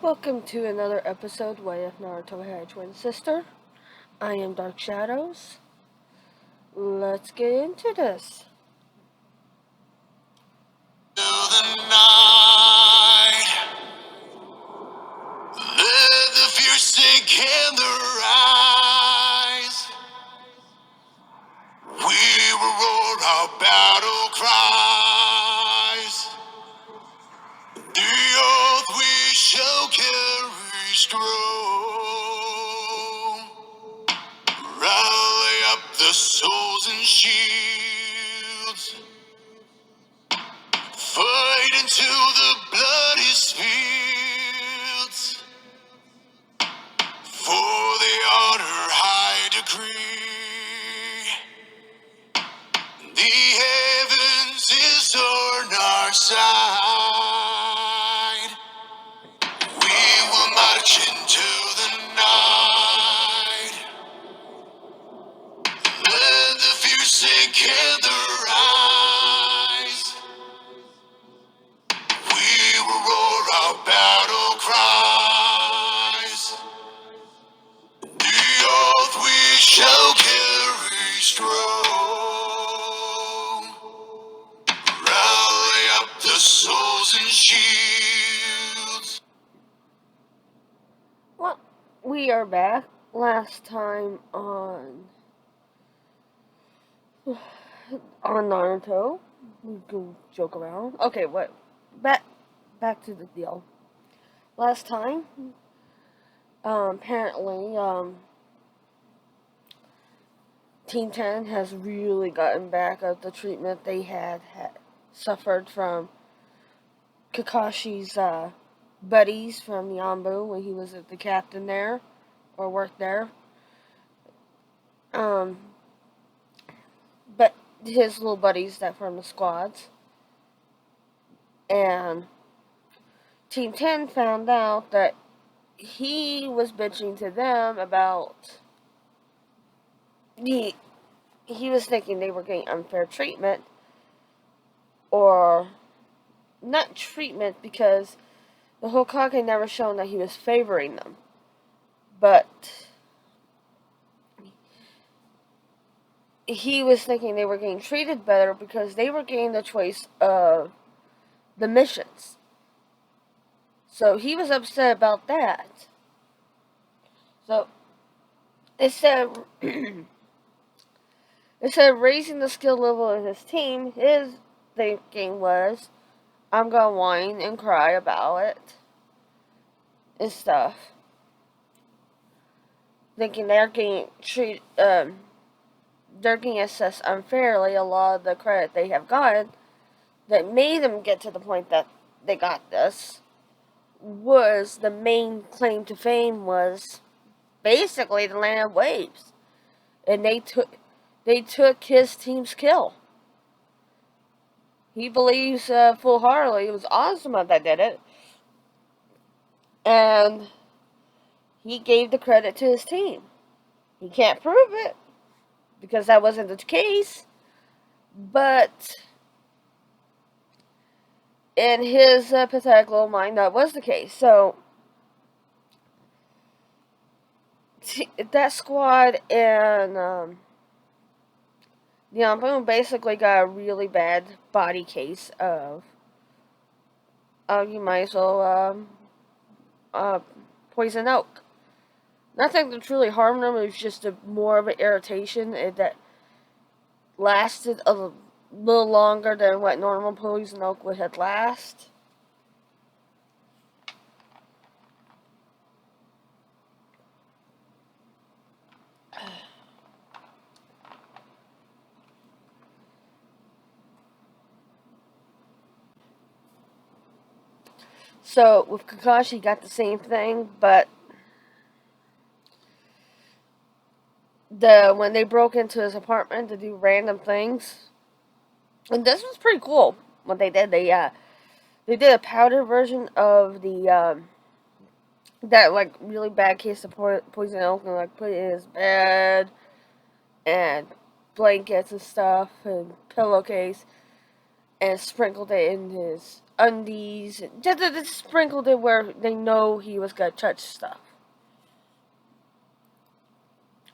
Welcome to another episode with Naruto had a twin sister. I am Dark Shadows. Let's get into this. The night, let the fear sink in their eyes. We will roar our battle cries. The oath we shall carry strong. Rally up the souls and shields. Fight until the blood is spilled. For the honor high decree, the heavens is on our side. We will march into the night. Let the fear sink in their eyes. We will roar our battle cries. The oath we shall carry strong. Rally up the souls and shields. Well, we are back. Last time on Naruto, we go joke around. Okay, what? Back to the deal. Last time, apparently, Team 10 has really gotten back at the treatment they had suffered from Kakashi's buddies from Yambu when he was the captain there or worked there. Um, but his little buddies that formed the squads. And Team 10 found out that he was bitching to them about he was thinking they were getting unfair treatment, or not treatment, because the Hokage never shown that he was favoring them, but he was thinking they were getting treated better because they were getting the choice of the missions. So he was upset about that. So instead instead of raising the skill level of his team, his thinking was, I'm gonna whine and cry about it and stuff. Thinking they're getting they're getting assessed unfairly a lot of the credit they have gotten that made them get to the point that they got this. Was the main claim to fame was basically the land of waves, and they took his team's kill. He believes full-heartedly it was Ozma that did it, and he gave the credit to his team. He can't prove it because that wasn't the case, but in his pathetic little mind, that was the case. So that squad and Boom basically got a really bad body case of, you might as well poison oak. Nothing that truly harmed them. It was just more of an irritation that lasted a little longer than what normal poison oak would have last. So with Kakashi, got the same thing, but when they broke into his apartment to do random things, and this was pretty cool. What they did, they did a powder version of the that like really bad case of poison oak, and like put it in his bed and blankets and stuff and pillowcase, and sprinkled it in his undies, just sprinkled it where they know he was gonna touch stuff.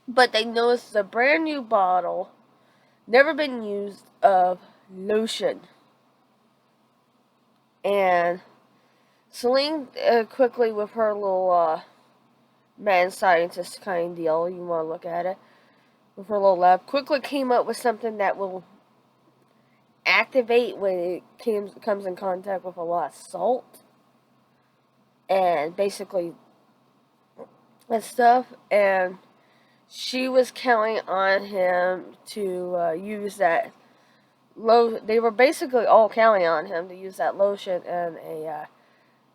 But they noticed a brand new bottle, never been used, of lotion. And Celine, quickly with her little mad scientist kind of deal, you want to look at it, with her little lab, quickly came up with something that will activate when it comes in contact with a lot of salt and basically and stuff. And she was counting on him to use that. They were basically all counting on him to use that lotion in a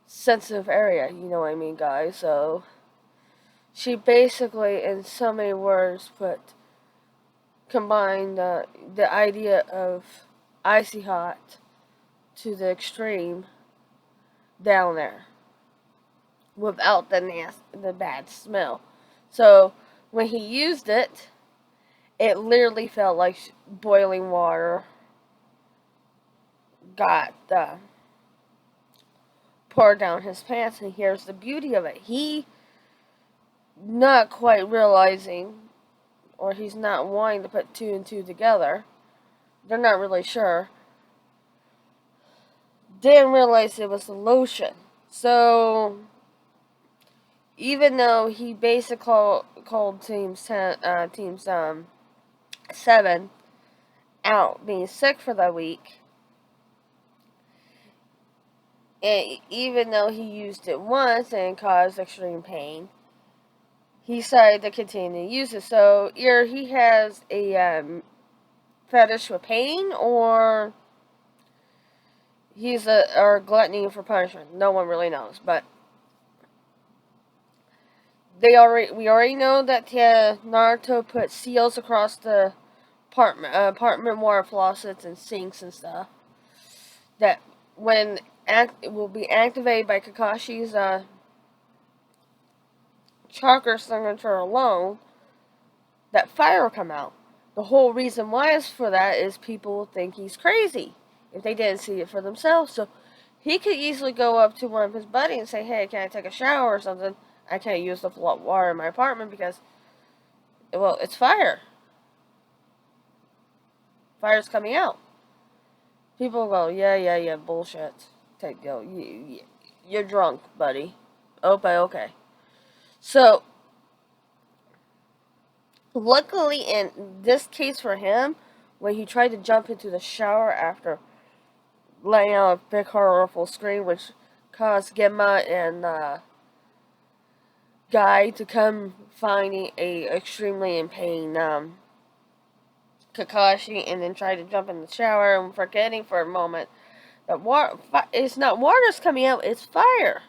sensitive area. You know what I mean, guys? So she basically, in so many words, combined the idea of icy hot to the extreme down there without the bad smell. So when he used it, it literally felt like boiling water got poured down his pants. And here's the beauty of it: he not quite realizing, or he's not wanting to put two and two together. They're not really sure. Didn't realize it was the lotion. So even though he basically called teams 7 out being sick for that week, and even though he used it once and caused extreme pain, he decided to continue to use it. So either he has a fetish with pain, or he's or gluttony for punishment. No one really knows, but we already know that Naruto put seals across the apartment water faucets and sinks and stuff. That when it will be activated by Kakashi's chakra signature alone, that fire will come out. The whole reason why is for that is people will think he's crazy if they didn't see it for themselves. So he could easily go up to one of his buddies and say, "Hey, can I take a shower or something? I can't use the water in my apartment because, well, it's fire. Fire's coming out." People go, yeah, bullshit. You're drunk, buddy. Okay. So, luckily in this case for him, when he tried to jump into the shower after letting out a big horrible scream, which caused Gemma and Guy to come finding a extremely in pain Kakashi, and then try to jump in the shower, and forgetting for a moment that it's not water's coming out, it's fire.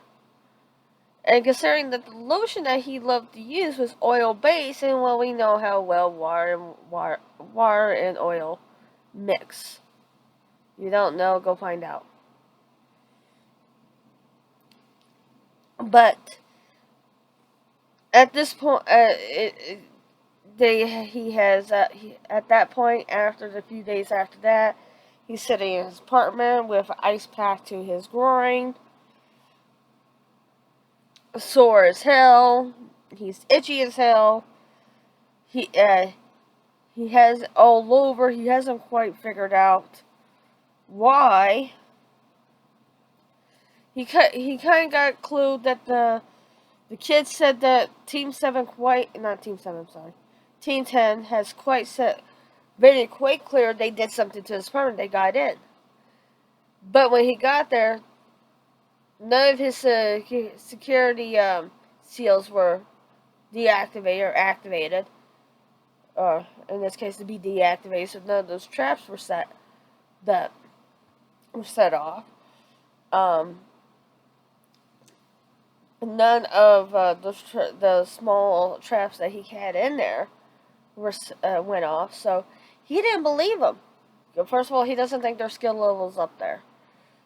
And considering that the lotion that he loved to use was oil based, and well, we know how well water and oil mix. You don't know, go find out. But at this point, at that point, after the few days after that, he's sitting in his apartment with an ice pack to his groin, sore as hell. He's itchy as hell. He has all over. He hasn't quite figured out why. He kind of got a clue that the kids said that Team 10 has made it quite clear they did something to his apartment. They got in. But when he got there, none of his security seals were deactivated or activated. Or in this case, to be deactivated, so none of those traps were set off. None of the small traps that he had in there went off, so he didn't believe them. First of all, he doesn't think their skill level's up there.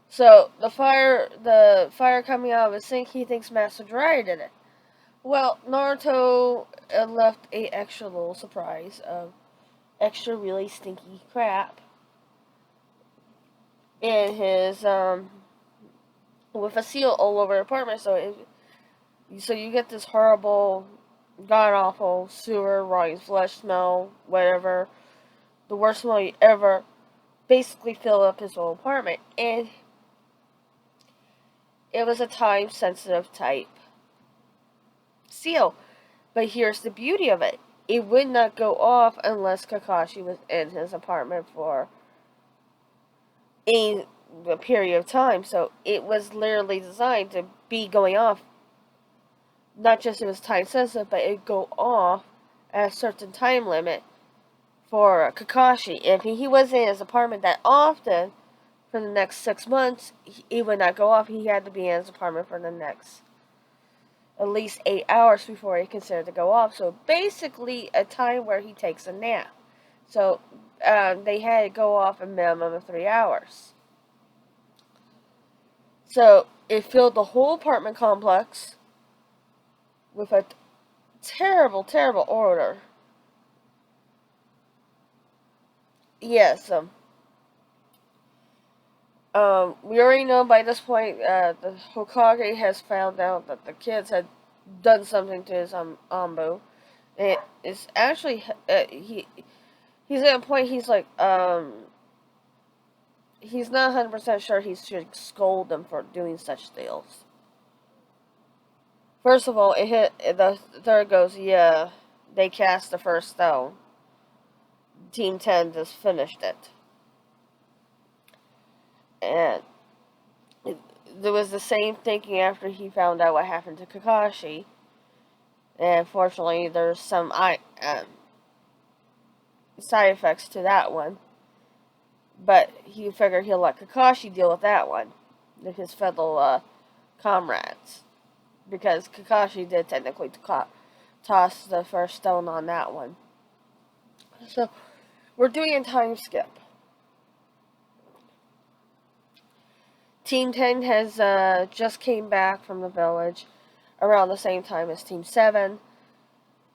So the fire coming out of his sink, he thinks Master Jiraiya did it. Well, Naruto left a extra little surprise of extra really stinky crap in his with a seal all over the apartment. So you get this horrible, god awful sewer, rotting flesh smell, whatever, the worst smell you ever. Basically, fill up his whole apartment, and it was a time sensitive type seal. But here's the beauty of it: it would not go off unless Kakashi was in his apartment for a period of time. So it was literally designed to be going off. Not just it was time sensitive, but it go off at a certain time limit for Kakashi. If he was in his apartment that often for the next 6 months, it would not go off. He had to be in his apartment for the next at least 8 hours before he considered to go off. So basically, a time where he takes a nap. So they had to go off a minimum of 3 hours. So it filled the whole apartment complex with a terrible, terrible odor. Yes, we already know by this point the Hokage has found out that the kids had done something to his Ambu. It's actually he's at a point he's like he's not 100% sure he should scold them for doing such deals. First of all, it hit the third goes, yeah, they cast the first stone. Team 10 just finished it. And there was the same thinking after he found out what happened to Kakashi. And fortunately, there's some side effects to that one. But he figured he'll let Kakashi deal with that one. With his fellow comrades. Because Kakashi did technically toss the first stone on that one. So, we're doing a time skip. Team 10 has just came back from the village around the same time as Team 7.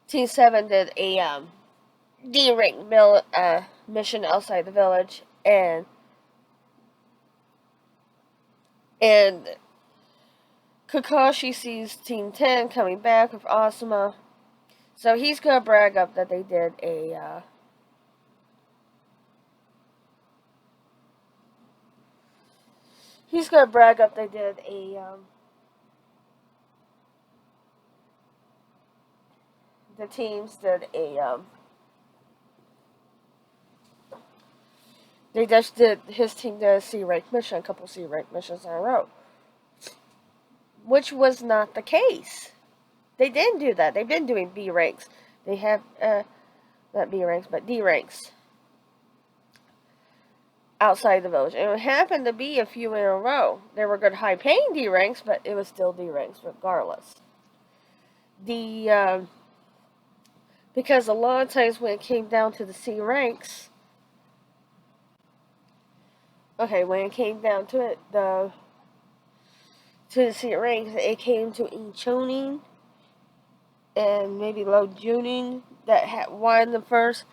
Team 7 did a D-ring mission outside the village, and Kakashi sees Team 10 coming back with Asuma, so he's gonna brag up that they did a the teams did a they just did, his team did a C-rank mission, a couple C-rank missions in a row. Which was not the case. They didn't do that. They've been doing B ranks. They have, not B ranks, but D ranks. Outside the village. And it happened to be a few in a row. They were good high paying D ranks, but it was still D ranks regardless. Because a lot of times when it came down to the C ranks, when it came down to it, to the C ranks, it came to Inchonin and maybe Low Junin that had won them first.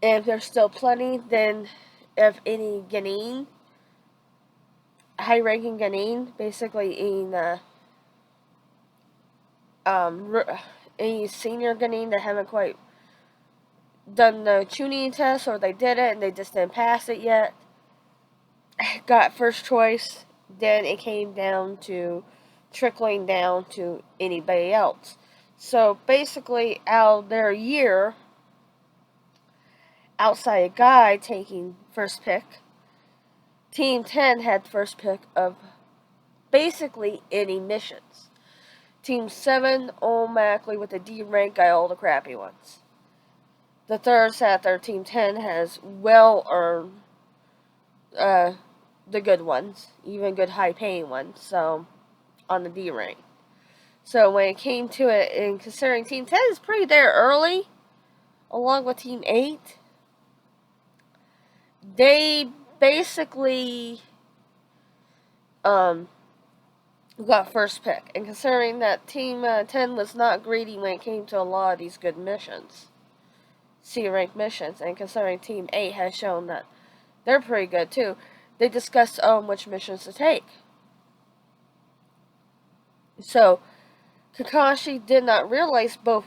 And if there's still plenty, then if any Ganin, high-ranking Ganin, basically in any senior Ganin that haven't quite done the tuning test, or they did it and they just didn't pass it yet, got first choice. Then it came down to trickling down to anybody else. So basically, out of their year, outside a guy taking first pick, Team 10 had first pick of basically any missions. Team 7 automatically with the D rank got all the crappy ones. The third sat there, Team 10 has well earned the good ones, even good high paying ones, so on the D rank. So when it came to it, and considering Team 10 is pretty there early, along with Team 8, they basically got first pick. And considering that Team 10 was not greedy when it came to a lot of these good missions, C-rank missions, and considering Team 8 has shown that they're pretty good too, they discussed which missions to take. So Kakashi did not realize both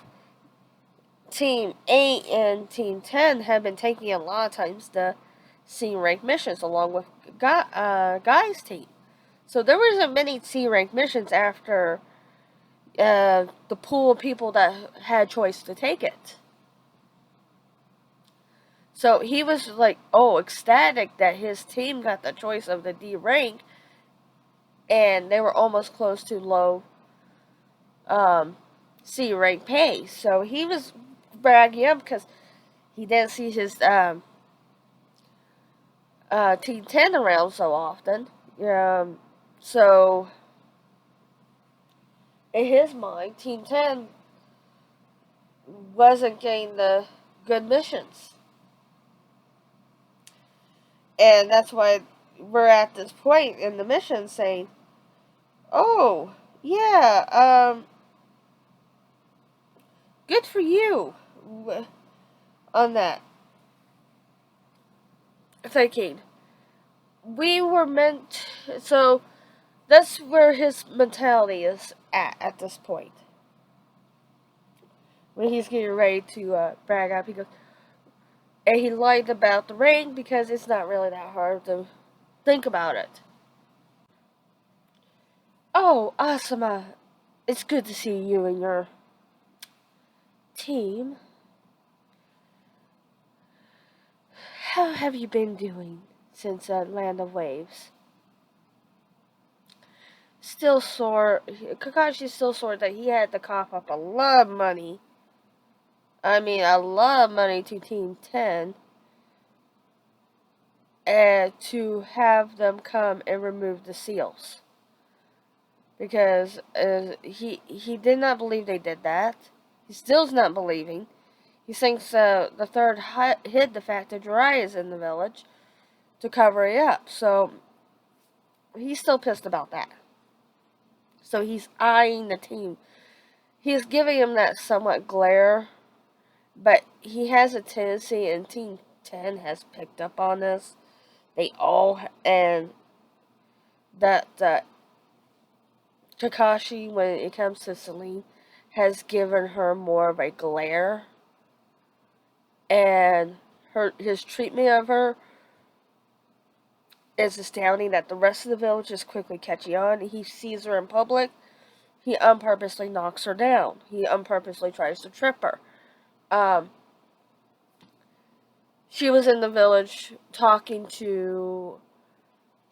Team 8 and Team 10 had been taking a lot of times the C rank missions along with Guy's team. So there wasn't many C rank missions after the pool of people that had choice to take it. So he was like, ecstatic that his team got the choice of the D rank, and they were almost close to low C rank pay. So he was bragging up because he didn't see his Team 10 around so often. So in his mind, Team 10 wasn't getting the good missions. And that's why we're at this point in the mission saying, oh, yeah, good for you on that. Thinking, we were meant. So that's where his mentality is at this point. When he's getting ready to brag up, he goes, and he lied about the ring because it's not really that hard to think about it. Oh, Asuma, it's good to see you and your team. How have you been doing since Land of Waves? Still sore. Kakashi's still sore that he had to cough up a lot of money. I mean, a lot of money to Team 10. And to have them come and remove the seals. Because he did not believe they did that. He still's not believing. He thinks the third hid the fact that Jiraiya is in the village to cover it up. So he's still pissed about that. So he's eyeing the team. He's giving him that somewhat glare, but he has a tendency, and Team 10 has picked up on this. They all, and that Kakashi, when it comes to Celine, has given her more of a glare, and his treatment of her is astounding that the rest of the village is quickly catching on. He sees her in public, he unpurposely knocks her down. He unpurposely tries to trip her. She was in the village talking to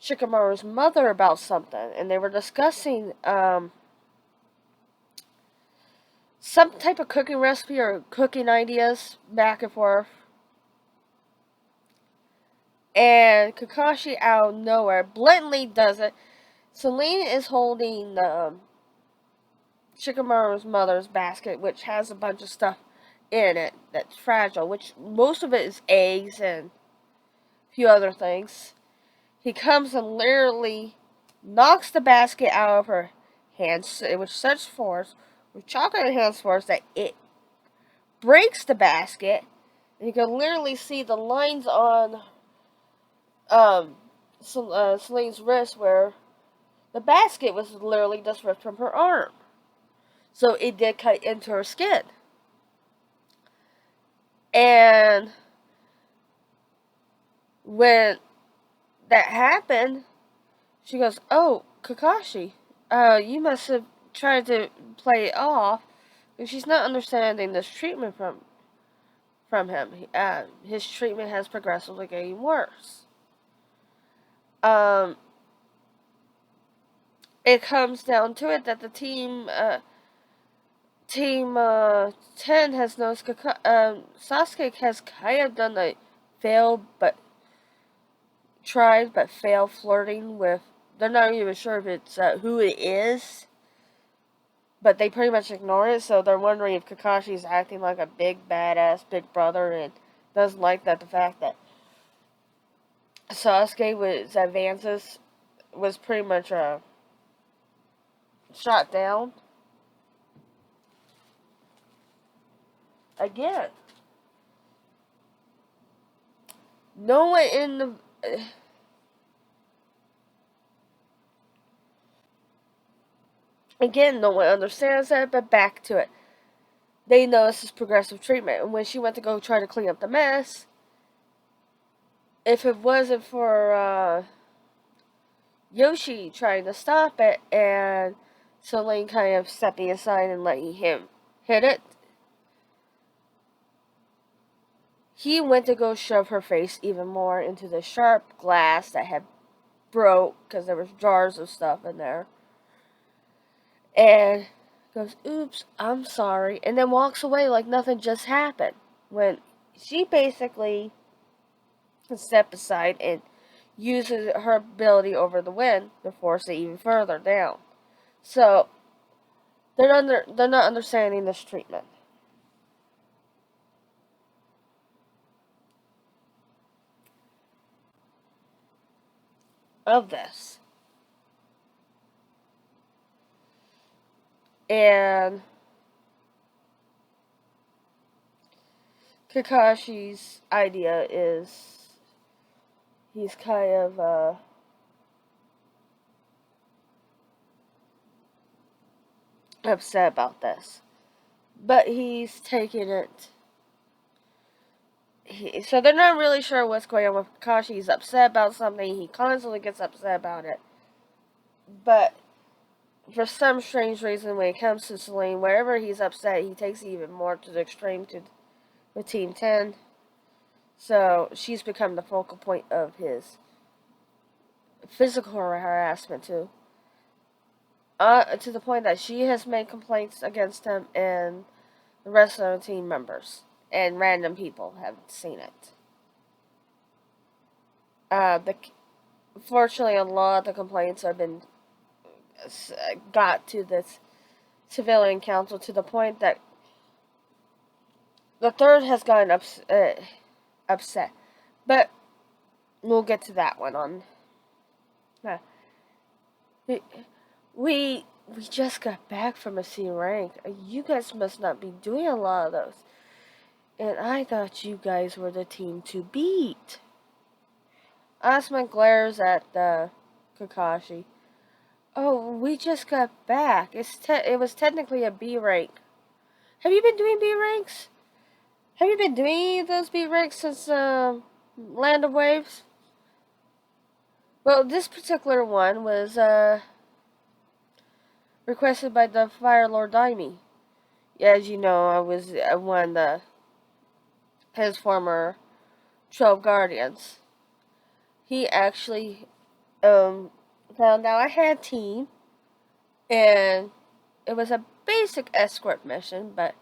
Shikamaru's mother about something, and they were discussing some type of cooking recipe or cooking ideas back and forth. And Kakashi out of nowhere blatantly does it. Celine is holding Shikamaru's mother's basket, which has a bunch of stuff in it that's fragile, which most of it is eggs and a few other things. He comes and literally knocks the basket out of her hands with such force, with chocolate enhanced force, that it breaks the basket. And you can literally see the lines on Celine's wrist where the basket was literally just ripped from her arm. So it did cut into her skin. And when that happened, she goes, "Oh, Kakashi, you must have tried to play it off." And she's not understanding this treatment from him. His treatment has progressively getting worse. It comes down to it that the team 10 has noticed Sasuke has kind of done a failed but tried but failed flirting with. They're not even sure if it's who it is, but they pretty much ignore it. So they're wondering if Kakashi's acting like a big badass big brother and doesn't like that the fact that Sasuke was advances was pretty much shot down. Again, no one in the Again, no one understands that, but back to it. They know this is progressive treatment. And when she went to go try to clean up the mess, if it wasn't for Yoshi trying to stop it and Celine kind of stepping aside and letting him hit it, he went to go shove her face even more into the sharp glass that had broke because there was jars of stuff in there. And goes, oops, I'm sorry. And then walks away like nothing just happened. When she basically steps aside and uses her ability over the wind to force it even further down. So they're not understanding this treatment of this. And Kakashi's idea is he's kind of upset about this. But he's taking it. So they're not really sure what's going on with Kakashi. He's upset about something. He constantly gets upset about it. But for some strange reason, when it comes to Celine, wherever he's upset, he takes it even more to the extreme with Team 10. So she's become the focal point of his physical harassment too. To the point that she has made complaints against him and the rest of the team members and random people have seen it. Fortunately, a lot of the complaints have been got to this civilian council to the point that the third has gotten upset. But we'll get to that one on. We just got back from a C rank. You guys must not be doing a lot of those. And I thought you guys were the team to beat. Asma glares at Kakashi. Oh, we just got back. It was technically a B rank. Have you been doing B ranks? Have you been doing those B ranks since Land of Waves? Well, this particular one was requested by the Fire Lord Daimi. As you know, I was one of his former 12 Guardians. He actually found out I had a team, and it was a basic escort mission, but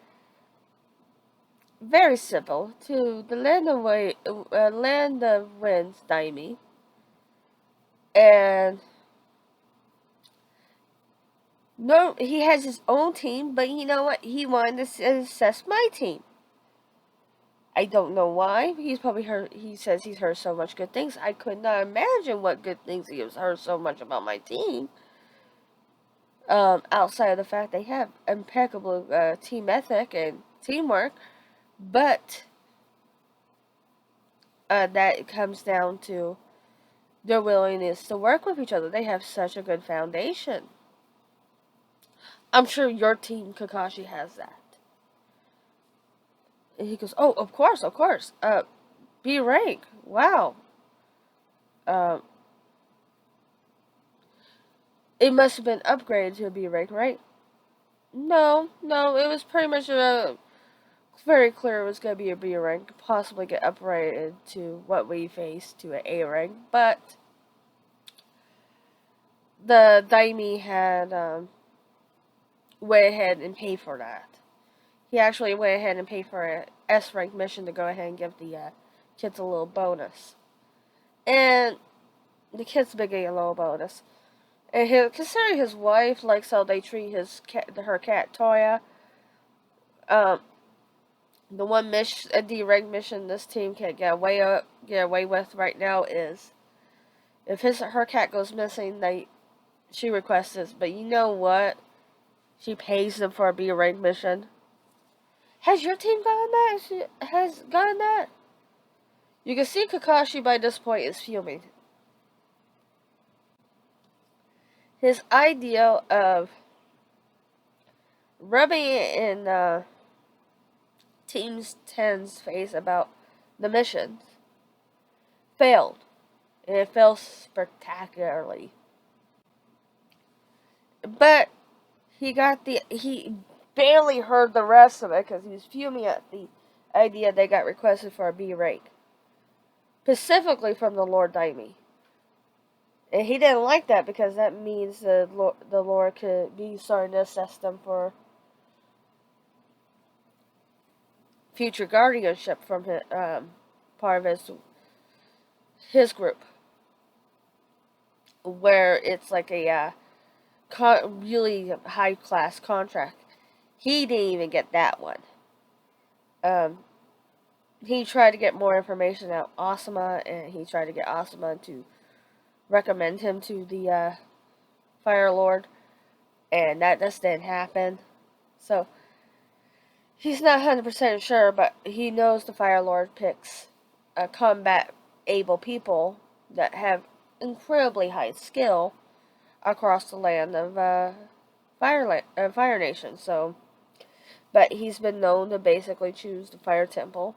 very simple, to the Land of Winds Daimi. And no, he has his own team, but you know what? He wanted to assess my team. I don't know why. He's probably heard. He says he's heard so much good things. I could not imagine what good things he has heard so much about my team. Outside of the fact they have impeccable team ethic and teamwork, but that comes down to their willingness to work with each other. They have such a good foundation. I'm sure your team, Kakashi, has that. And he goes, oh, of course. B rank. Wow. It must have been upgraded to a B rank, right? No, it was pretty much very clear it was going to be a B rank, possibly get upgraded to what we faced to an A rank, but the Daimi had went ahead and paid for that. He actually went ahead and paid for an S rank mission to go ahead and give the kids a little bonus. And the kids been getting a little bonus. And considering his wife likes how they treat her cat Toya, the one a D rank mission this team can't get away with right now is if her cat goes missing, she requests this. But you know what? She pays them for a B rank mission. Has your team gotten that? Has gotten that? You can see Kakashi by this point is fuming. His idea of rubbing it in Team 10's face about the missions. Failed. And it failed spectacularly. But he barely heard the rest of it because he was fuming at the idea they got requested for a B rank. Specifically from the Lord Daimi. And he didn't like that because that means the Lord could be starting to assess them for future guardianship from his, part of his group. Where it's like a really high class contract. He didn't even get that one. He tried to get more information out Asuma, and he tried to get Asuma to recommend him to the Fire Lord, and that just didn't happen. So he's not 100% sure, but he knows the Fire Lord picks combat able people that have incredibly high skill across the land of Fire Nation. So, but he's been known to basically choose the Fire Temple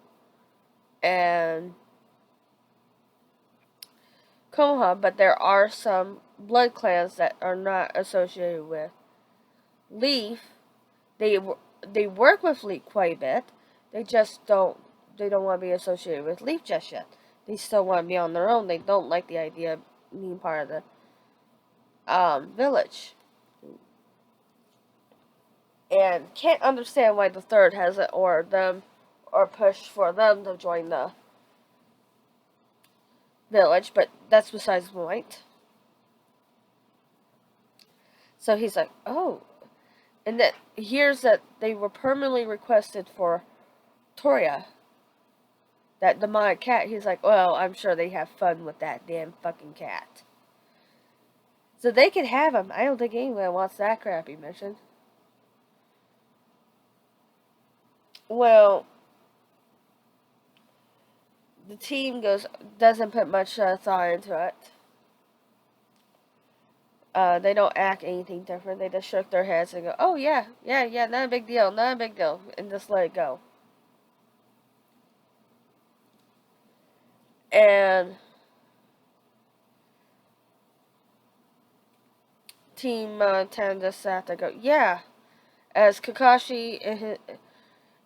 and Konoha, but there are some blood clans that are not associated with Leaf. They work with Leaf quite a bit. They just don't want to be associated with Leaf just yet. They still want to be on their own. They don't like the idea of being part of the village. And can't understand why the third hasn't or pushed for them to join the village, but that's besides the point. So he's like, oh, and that hears that they were permanently requested for Toria, that demonic cat. He's like, well, I'm sure they have fun with that damn fucking cat. So they can have him. I don't think anyone wants that crappy mission. Well, the team doesn't put much thought into it. They don't act anything different. They just shook their heads and go, oh yeah, not a big deal, and just let it go. And Team 10 just sat there and go, yeah, as Kakashi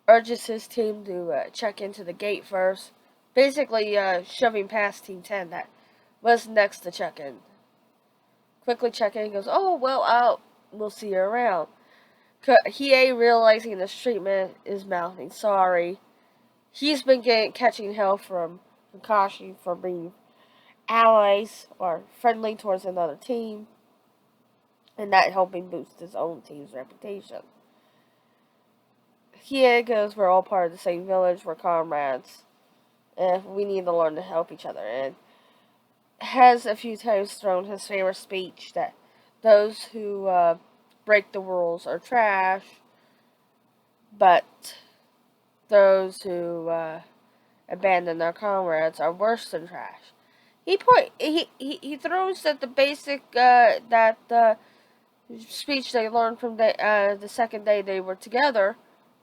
urges his team to check into the gate first, basically shoving past Team 10 that was next to check in. Quickly check in and goes, oh, well, we'll see you around. Hiei, realizing this treatment, is mouthing sorry. He's been catching hell from Kakashi for being allies or friendly towards another team, and not helping boost his own team's reputation. Hiei goes, we're all part of the same village, we're comrades, and we need to learn to help each other. And has a few times thrown his famous speech that those who break the rules are trash, but those who abandon their comrades are worse than trash. He throws that the basic speech they learned from the second day they were together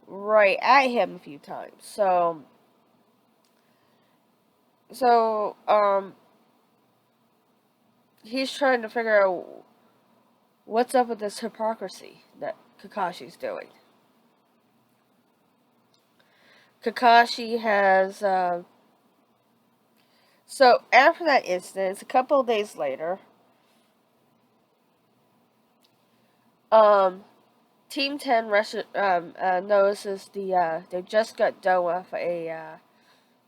right at him a few times. So he's trying to figure out what's up with this hypocrisy that Kakashi's doing. Kakashi has so after that incident, a couple of days later, Team 10 notices they just got done with a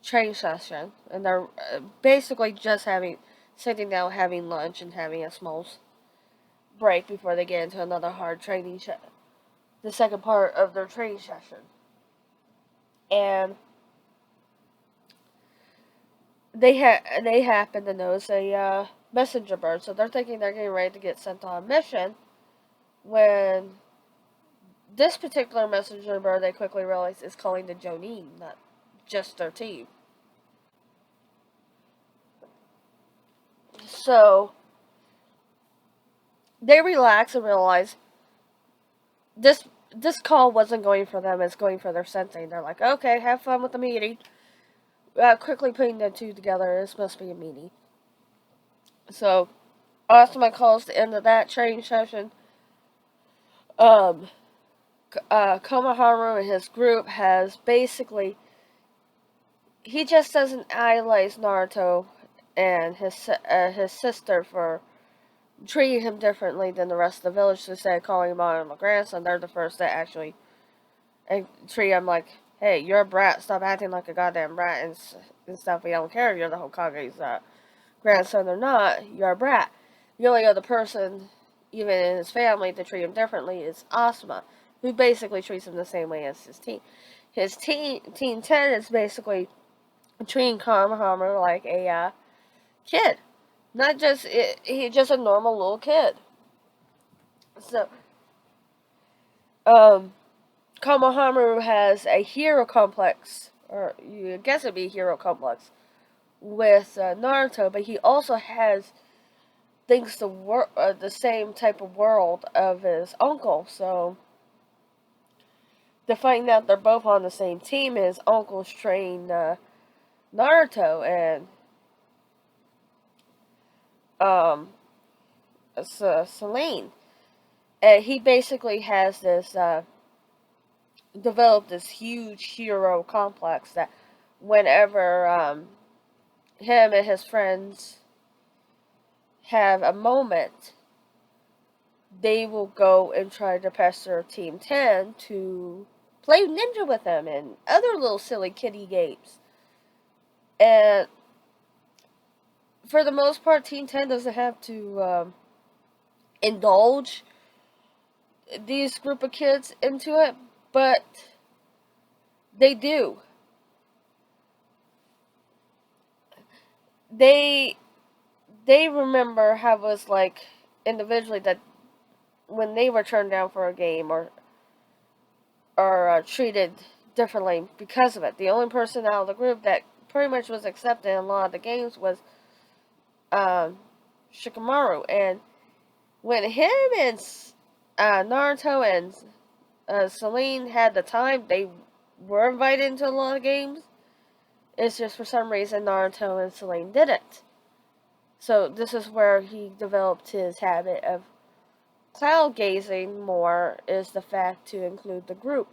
training session, and they're basically just sitting down, having lunch, and having a small break before they get into another hard training the second part of their training session. And they happen to notice a messenger bird, so they're thinking they're getting ready to get sent on a mission, when this particular messenger bird, they quickly realize, is calling the Jonin, not just their team. So they relax and realize this this call wasn't going for them, it's going for their sensei. They're like, okay, have fun with the meeting. Quickly putting the two together, it's supposed to be a meeting. So, Asuma calls the end of that training session. Komaharu and his group has basically, he just doesn't idolize Naruto and his sister for treating him differently than the rest of the village. To say calling him on my grandson, they're the first that actually treat him like, hey, you're a brat, stop acting like a goddamn brat and stuff. We don't care if you're the Hokage's grandson or not, you're a brat. The only other person, even in his family, to treat him differently is Asuma, who basically treats him the same way as his team. His Team 10 is basically treating Konohamaru like a kid. Not just, he's just a normal little kid. So, Konohamaru has a hero complex, or you guess it'd be a hero complex, with Naruto, but he also has thinks the same type of world of his uncle. So to find out they're both on the same team, his uncle's trained Naruto and Selene, and he basically has this developed this huge hero complex that whenever him and his friends have a moment, they will go and try to pester Team 10 to play ninja with them and other little silly kiddie games. And for the most part, Team 10 doesn't have to indulge these group of kids into it, but they do. They remember how it was like individually that when they were turned down for a game or treated differently because of it. The only person out of the group that pretty much was accepted in a lot of the games was Shikamaru. And when him and Naruto and Selene had the time, they were invited into a lot of games. It's just for some reason Naruto and Selene didn't. So this is where he developed his habit of cloud gazing more, is the fact to include the group.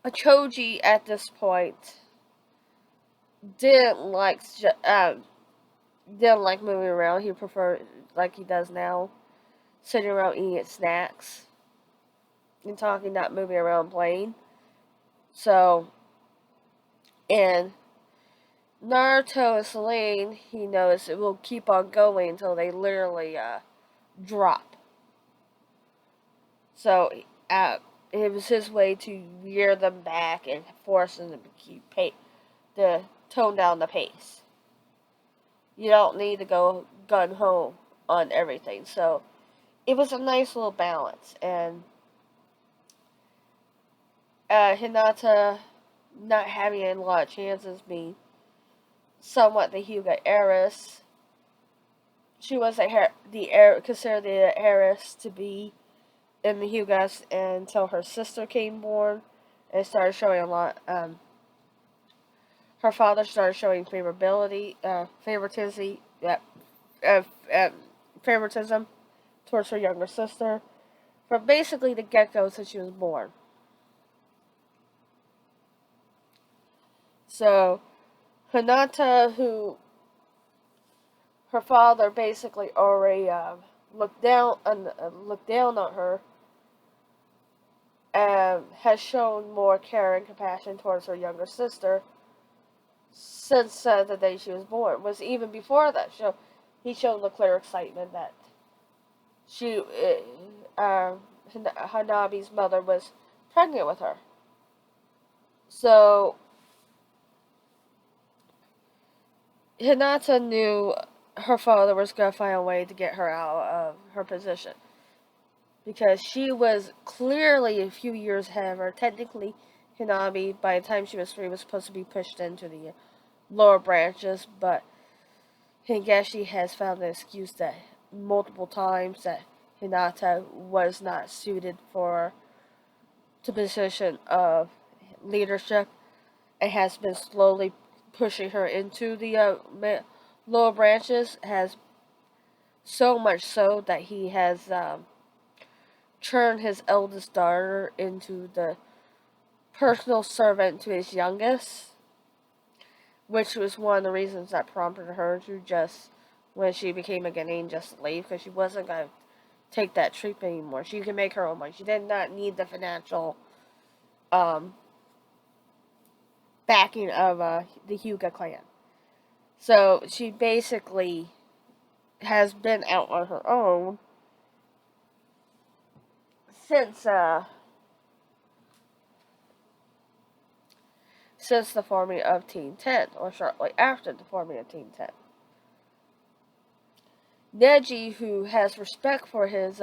Choji at this point didn't like moving around. He preferred, like he does now, sitting around eating snacks and talking, not moving around playing. So, and Naruto and Selene, he knows it will keep on going until they literally drop. So, it was his way to veer them back and force them to tone down the pace. You don't need to go gun ho on everything. So it was a nice little balance. And Hinata not having a lot of chances, being somewhat the Hyuga heiress. She was considered the heiress to be in the Hyugas until her sister came born and started showing a lot. Her father started showing favoritism towards her younger sister from basically the get-go since she was born. So, Hinata, who her father basically already looked down on her, has shown more care and compassion towards her younger sister since the day she was born. Was even before that show, he showed the clear excitement that Hanabi's mother was pregnant with her. So Hinata knew her father was going to find a way to get her out of her position, because she was clearly a few years ahead of her. Technically, Hanabi, by the time she was 3, was supposed to be pushed into the lower branches, but Higashi has found an excuse that multiple times that Hinata was not suited for the position of leadership and has been slowly pushing her into the lower branches, has so much so that he has turned his eldest daughter into the personal servant to his youngest, which was one of the reasons that prompted her to just, when she became a Ghanaian, just leave, because she wasn't going to take that treatment anymore. She could make her own money. She did not need the financial backing of the Hyuga clan. So she basically has been out on her own since the forming of Team 10, or shortly after the forming of Team 10. Neji, who has respect for his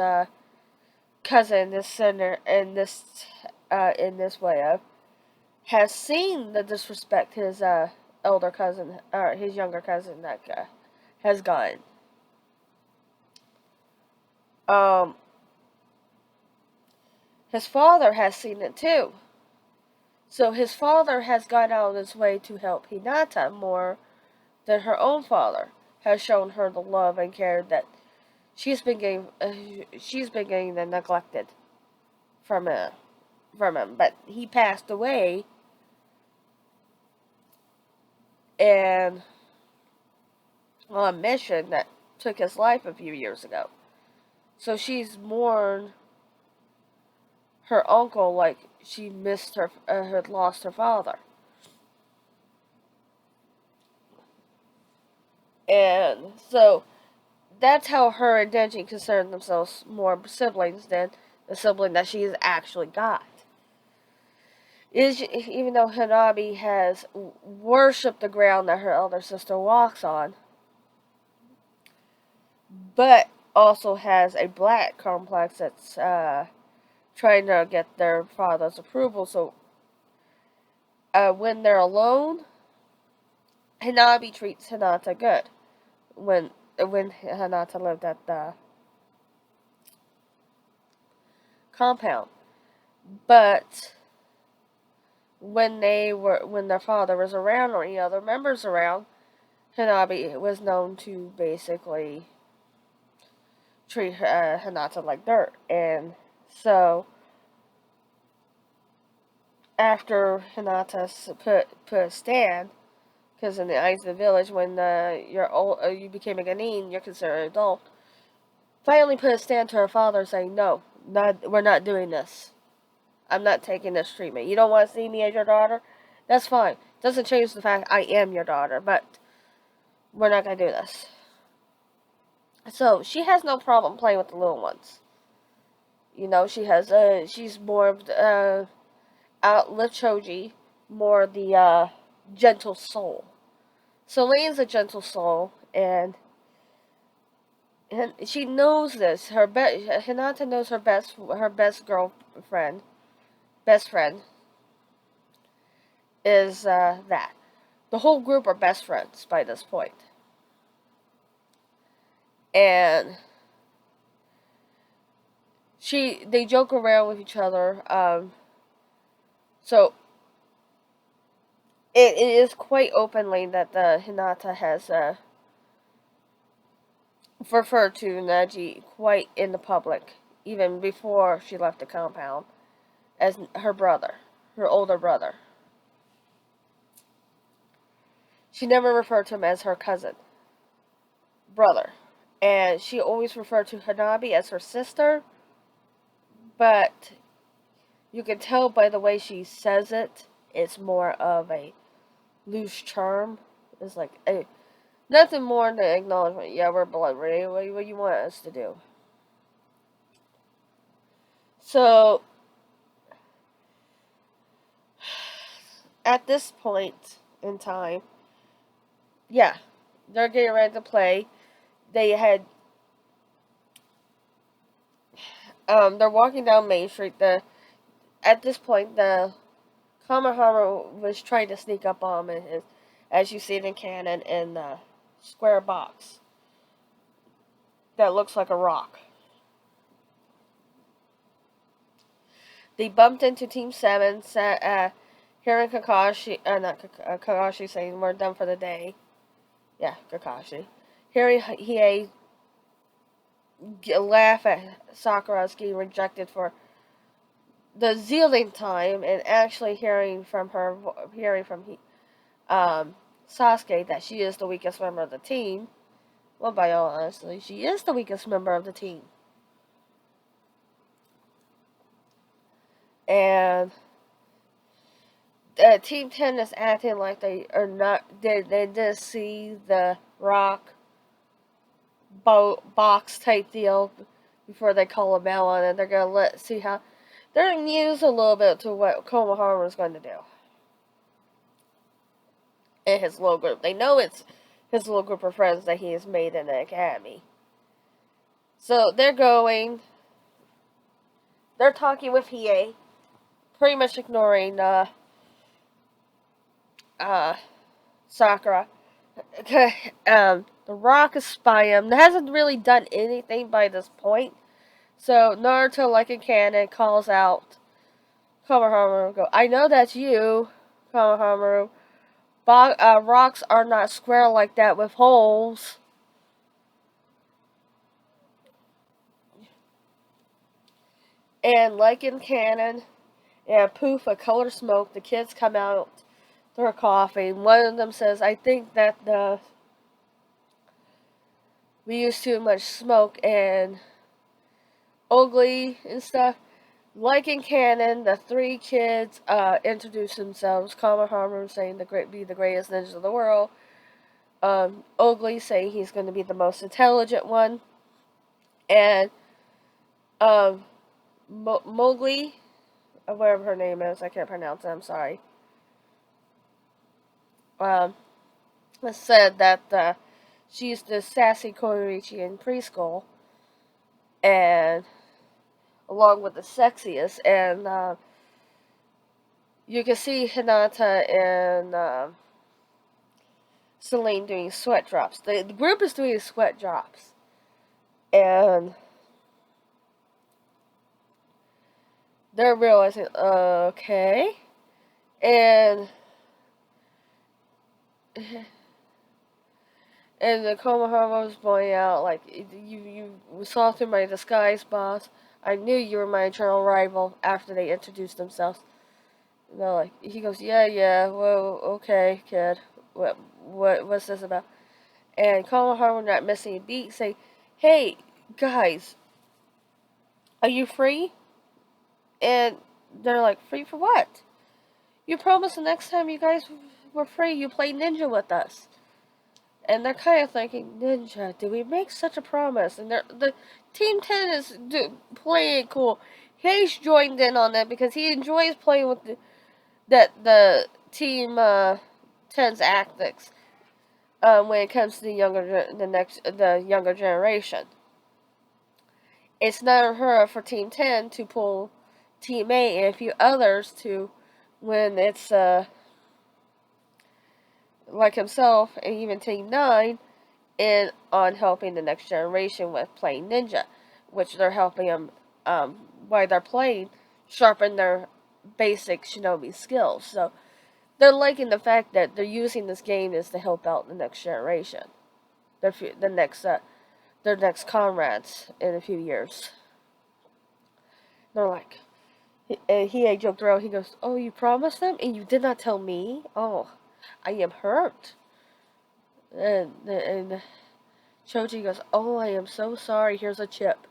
cousin, this sinner, in this way of, has seen the disrespect his elder cousin, or his younger cousin, that has gotten. His father has seen it too. So his father has gone out of his way to help Hinata more than her own father has shown her the love and care that she's been getting and neglected from him. But he passed away, and on a mission that took his life a few years ago. So she's mourned her uncle like she missed had lost her father. And so that's how her and Denji consider themselves more siblings than the sibling that she's actually got. Even though Hanabi has worshipped the ground that her elder sister walks on, but also has a black complex that's trying to get their father's approval. So when they're alone, Hanabi treats Hinata good. When Hinata lived at the compound, but when their father was around or any other members around, Hanabi was known to basically treat Hinata like dirt. And so after Hinata put a stand, because in the eyes of the village, when you became a Ganin, you're considered an adult, finally put a stand to her father saying, no, we're not doing this. I'm not taking this treatment. You don't want to see me as your daughter? That's fine. Doesn't change the fact I am your daughter, but we're not going to do this. So, she has no problem playing with the little ones. You know, she's more of the, outlet Choji, more the, gentle soul. Selene's a gentle soul, and she knows this. Hinata knows her best girlfriend, best friend, is, that. The whole group are best friends by this point. And they joke around with each other. So it is quite openly that the Hinata has referred to Neji quite in the public, even before she left the compound, as her brother, her older brother. She never referred to him as her cousin, brother. And she always referred to Hanabi as her sister, but you can tell by the way she says it, it's more of a loose term. It's like nothing more than acknowledgement. Yeah, we're blood. What do you want us to do? So, at this point in time, yeah, they're getting ready to play. They had, they're walking down Main Street. At this point, the Kamehameha was trying to sneak up on him, as you see it in canon, in the square box that looks like a rock. They bumped into Team 7, hearing Kakashi, not Kakashi saying, we're done for the day. Yeah, Kakashi. Hearing Hiei laugh at Sakura's getting rejected for the zealing time, and actually hearing from Sasuke that she is the weakest member of the team. Well, by all honesty, she is the weakest member of the team. And Team 10 is acting like they are not. They did see the rock box type deal before they call them out on it. They're gonna see how they're amused a little bit to what Konohamaru is going to do. And his little group. They know it's his little group of friends that he has made in the academy. So they're talking with Hiei, pretty much ignoring Sakura. The Rock is spying him. Hasn't really done anything by this point. So Naruto, like a cannon, calls out Konohamaru. Go, I know that's you, Konohamaru. Rocks are not square like that with holes. And like in canon, and a poof of colored smoke, the kids come out. They're coughing. One of them says, I think that we use too much smoke and ugly and stuff. Like in canon, the three kids introduce themselves. Konohamaru saying be the greatest ninja of the world. Ugly saying he's going to be the most intelligent one. And Mowgli, whatever her name is, I can't pronounce it, I'm sorry. Said that she's the sassy Koichi in preschool. And along with the sexiest. And you can see Hinata and Celine doing sweat drops. The group is doing sweat drops. And they're realizing, okay. And the Konohamaru was pointing out, like, you saw through my disguise, boss. I knew you were my eternal rival after they introduced themselves. And they're like, he goes, yeah, well, okay, kid. What's this about? And Konohamaru, not missing a beat, say, hey, guys, are you free? And they're like, free for what? You promised the next time you guys were free, you play ninja with us. And they're kind of thinking, ninja, did we make such a promise? And the Team 10 is playing it cool. He's joined in on that because he enjoys playing with the Team 10's tactics when it comes to the younger generation. It's not unheard for Team 10 to pull Team 8 and a few others to when it's like himself and even Team 9 in on helping the next generation with playing ninja, which they're helping them while they're playing sharpen their basic shinobi skills. So they're liking the fact that they're using this game is to help out the next generation, their next comrades in a few years. They're like, he joked around. He goes, "Oh, you promised them, and you did not tell me. Oh, I am hurt." And Choji goes, "Oh, I am so sorry. Here's a chip."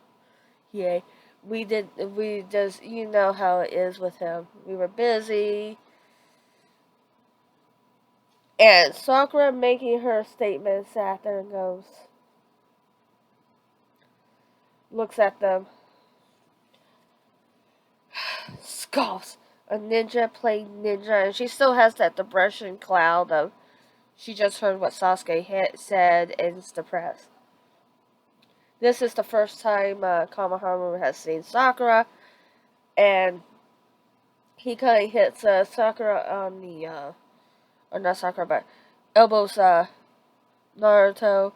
Yeah, we just, you know how it is with him. We were busy. And Sakura making her statement sat there and goes, looks at them, scoffs. A ninja playing ninja, and she still has that depression cloud of she just heard what Sasuke had said and is depressed. This is the first time Konohamaru has seen Sakura, and he kind of hits Sakura on the, or not Sakura, but elbows Naruto,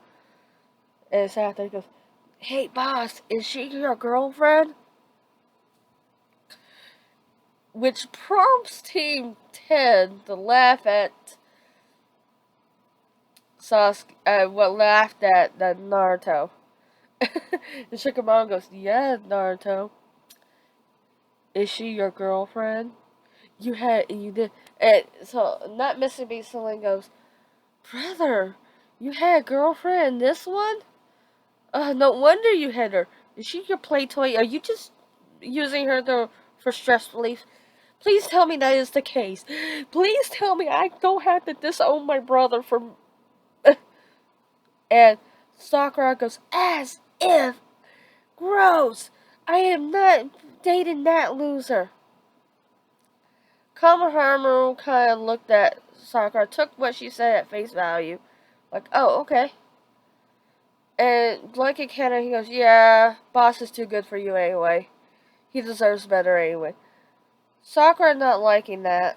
and sat there and goes, "Hey, boss, is she your girlfriend?" which prompts Team 10 to laugh at laughed at the Naruto. And Shikamaru goes, "Yeah, Naruto. Is she your girlfriend? You did." And so, not missing beat, Celine goes, "Brother, you had a girlfriend, this one? No wonder you had her. Is she your play toy? Are you just using her for stress relief? Please tell me that is the case. Please tell me I don't have to disown my brother for..." And Sakura goes, "As if! Gross! I am not dating that loser." Kamaharu kind of looked at Sakura, took what she said at face value. Like, "Oh, okay." And blanket Kenna, he goes, "Yeah, boss is too good for you anyway. He deserves better anyway." Sakura not liking that.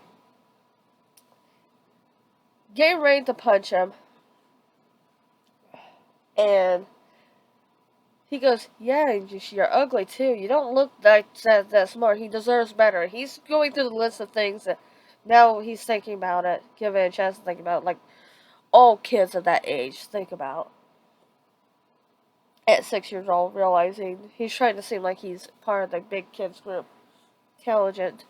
Getting ready to punch him. And he goes, "Yeah, you're ugly too. You don't look that smart. He deserves better." He's going through the list of things that now he's thinking about it, giving it a chance to think about it, like all kids of that age think about. At 6 years old, realizing he's trying to seem like he's part of the big kids group. Intelligent.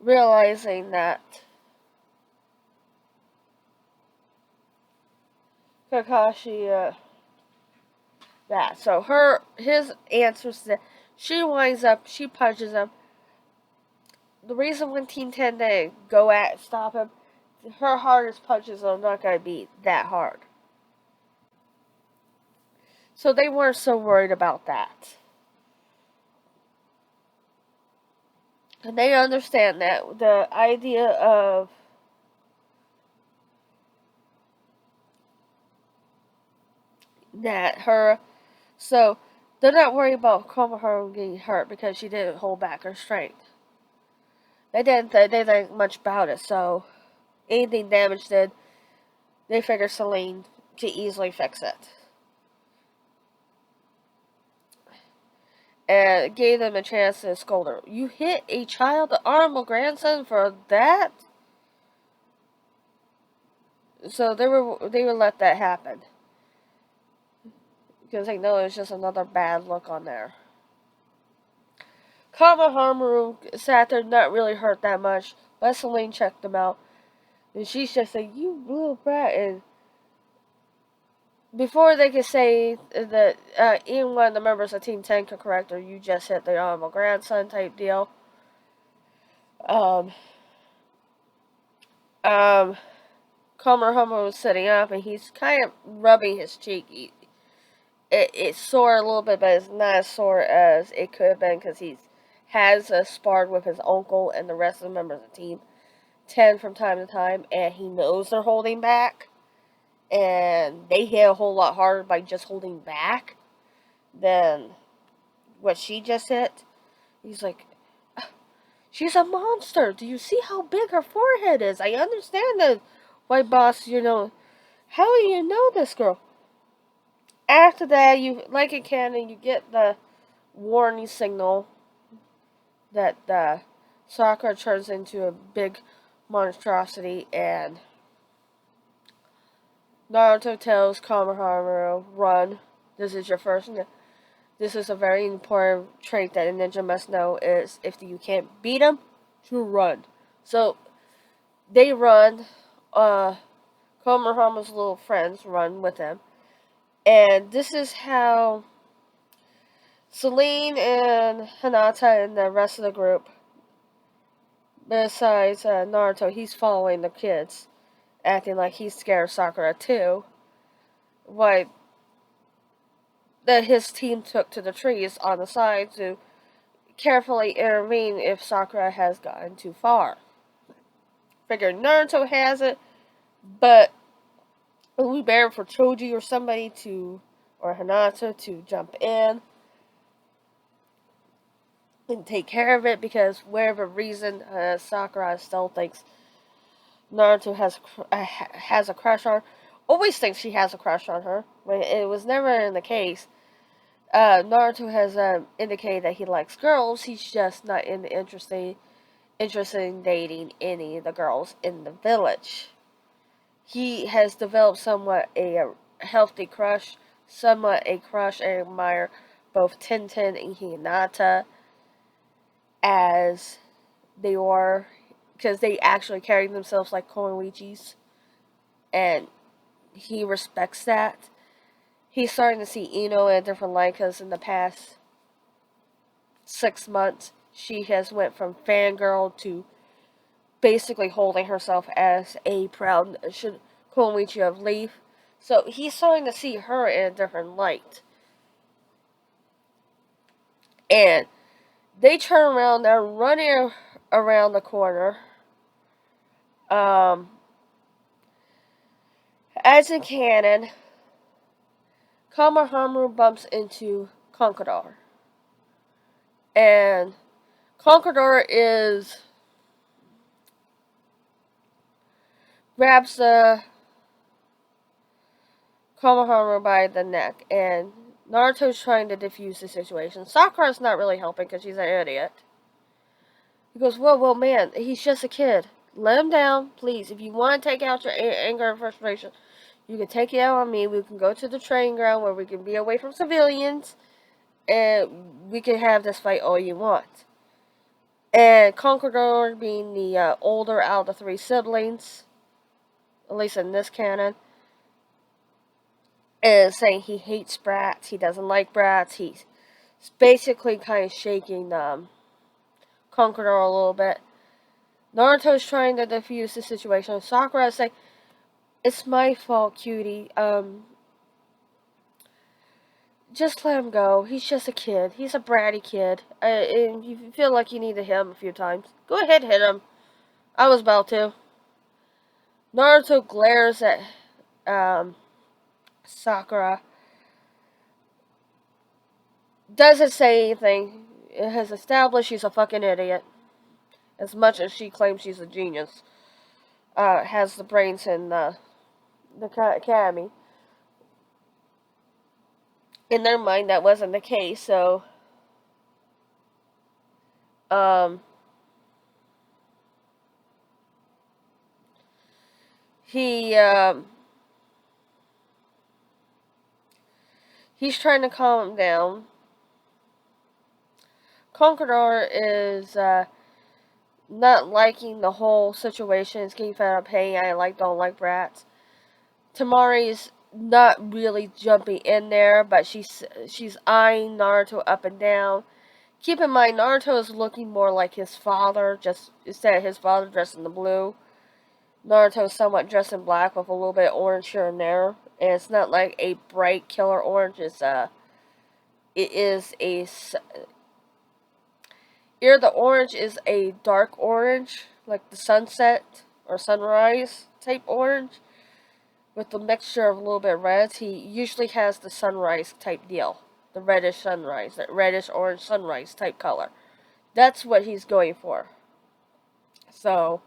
Realizing that Kakashi, that. So his answers that she winds up, she punches him. The reason when Team 10 they go at stop him, her hardest punches are not going to be that hard. So they weren't so worried about that. And they understand that the idea of that her, so they're not worried about Komaharu getting hurt because she didn't hold back her strength. They didn't think much about it, so anything damage did, they figured Celine could easily fix it. And gave them a chance to scold her. "You hit a child, the honorable grandson, for that?" So they would let that happen because they know it's just another bad look on there. Kamaharu sat there, not really hurt that much. But Celine checked him out, and she's just like, "You little brat!" And before they could say that, even one of the members of Team 10 could correct her, "You just hit the honorable grandson" type deal. Um, um, Kamaharu was sitting up, and he's kind of rubbing his cheek. It's sore a little bit, but it's not as sore as it could have been because he has sparred with his uncle and the rest of the members of Team 10 from time to time, and he knows they're holding back, and they hit a whole lot harder by just holding back than what she just hit. He's like, "She's a monster. Do you see how big her forehead is? I understand that, white boss, how do you know this girl?" After that, like a cannon, you get the warning signal that Sakura turns into a big monstrosity, and Naruto tells Kamaharu, "Run. This is your first. This is a very important trait that a ninja must know: is if you can't beat him, to run." So they run. Kamaharu's little friends run with him, and this is how Celine and Hinata and the rest of the group, besides Naruto, he's following the kids, acting like he's scared of Sakura too. Why that his team took to the trees on the side to carefully intervene if Sakura has gotten too far. Figure Naruto has it, but it would be better for Choji or somebody or Hinata to jump in and take care of it, because whatever reason Sakura still thinks Naruto has a crush on her. Always thinks she has a crush on her, but it was never in the case. Naruto has indicated that he likes girls. He's just not interested in dating any of the girls in the village. He has developed somewhat a healthy crush, somewhat a crush and admire both Tintin and Hinata as they are, because they actually carry themselves like Konoichis, and he respects that. He's starting to see Ino in a different light because in the past 6 months, she has went from fangirl to basically holding herself as a proud Konoichi of Leaf. So he's starting to see her in a different light. And they turn around, they're running around the corner. As in canon, Kamaharu bumps into Conqueror. And Conqueror grabs the Kamaharu by the neck, and Naruto's trying to defuse the situation. Sakura's not really helping because she's an idiot. He goes, whoa, man, he's just a kid. Let him down, please. If you want to take out your anger and frustration, you can take it out on me. We can go to the training ground where we can be away from civilians, and we can have this fight all you want. And Conqueror, being the older out of the three siblings, at least in this canon, is saying he hates brats. He doesn't like brats. He's basically kind of shaking Conqueror a little bit. Naruto's trying to defuse the situation. Sakura is saying, "It's my fault, cutie. Just let him go. He's just a kid. He's a bratty kid. And you feel like you need to hit him a few times. Go ahead, hit him." I was about to. Naruto glares at Sakura. Doesn't say anything. It has established she's a fucking idiot. As much as she claims she's a genius. Has the brains in the academy. In their mind, that wasn't the case, so he he's trying to calm him down. Conqueror is not liking the whole situation. He's getting fed up. Hey, don't like brats. Tamari's not really jumping in there, but she's eyeing Naruto up and down. Keep in mind, Naruto is looking more like his father, just instead of his father dressed in the blue. Naruto is somewhat dressed in black with a little bit of orange here and there. And it's not like a bright killer orange. It is a here the orange is a dark orange, like the sunset or sunrise type orange, with the mixture of a little bit of reds. He usually has the sunrise type deal, the reddish sunrise, that reddish orange sunrise type color. That's what he's going for. So,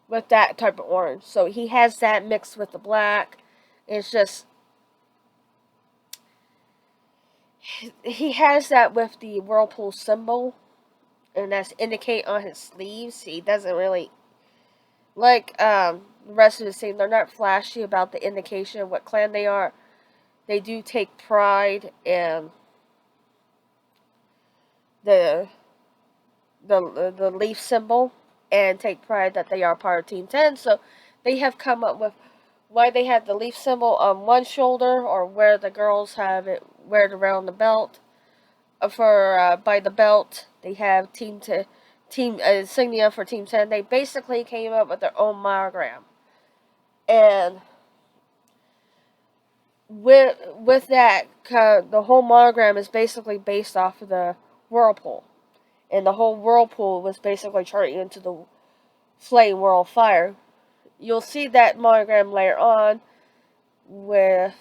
with that type of orange. So he has that mixed with the black. It's just, he has that with the whirlpool symbol, and that's indicate on his sleeves. He doesn't really, like the rest of the team, they're not flashy about the indication of what clan they are. They do take pride in the leaf symbol, and take pride that they are part of Team 10. So they have come up with why they have the leaf symbol on one shoulder, or where the girls have it wear it around the belt. For by the belt, they have team insignia for Team 10. They basically came up with their own monogram, and with that, the whole monogram is basically based off of the whirlpool, and the whole whirlpool was basically turning into the flame world fire. You'll see that monogram later on with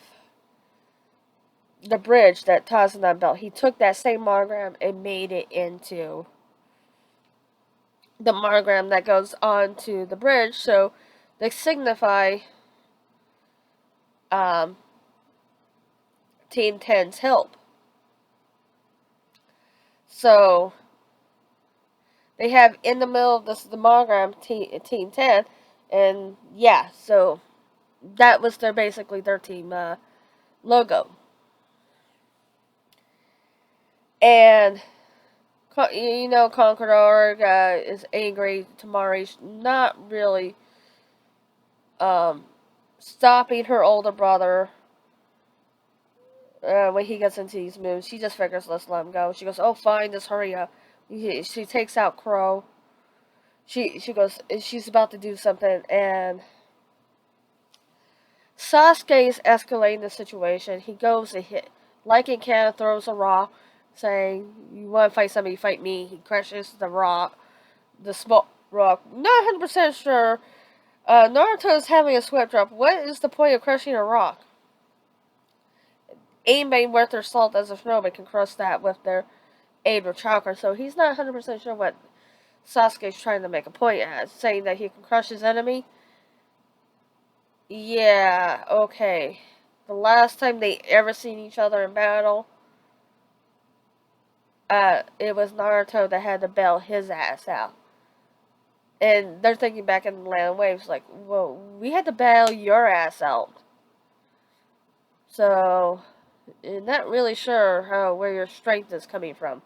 the bridge that Tazanan built. He took that same monogram and made it into the monogram that goes on to the bridge, so they signify Team 10's help. So they have in the middle of this the monogram Team 10, and yeah, so that was basically their team logo. And Conqueror is angry. Tamari's not really um, stopping her older brother when he gets into these moves. She just figures, let's let him go. She goes, oh, fine, just hurry up. She takes out Crow. She goes, she's about to do something, and Sasuke's escalating the situation. He goes and hit, like in Canada, throws a rock, saying, you want to fight somebody, fight me. He crushes the rock, the small rock. Not 100% sure. Naruto's having a sweat drop. What is the point of crushing a rock? Anybody worth their salt as a shinobi can crush that with their aid or chakra, so he's not 100% sure what Sasuke's trying to make a point at, saying that he can crush his enemy. Yeah, okay. The last time they ever seen each other in battle, it was Naruto that had to bail his ass out. And they're thinking back in the Land of Waves, like, well, we had to bail your ass out. So, I'm not really sure where your strength is coming from.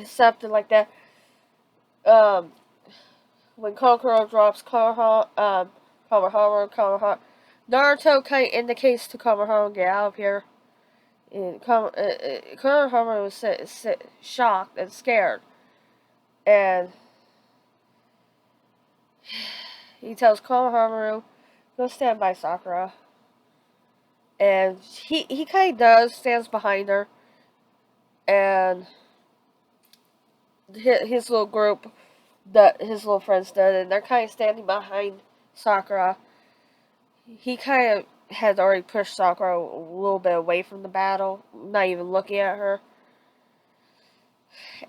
Something like that. When Kankuro drops Kamehameha, Naruto kind of indicates to Kamehameha, get out of here. And Kamehameha was shocked and scared. And he tells Kamehameha, go stand by Sakura. And he kind of does, stands behind her. And his little group, his little friends did, and they're kind of standing behind Sakura. He kind of had already pushed Sakura a little bit away from the battle, not even looking at her.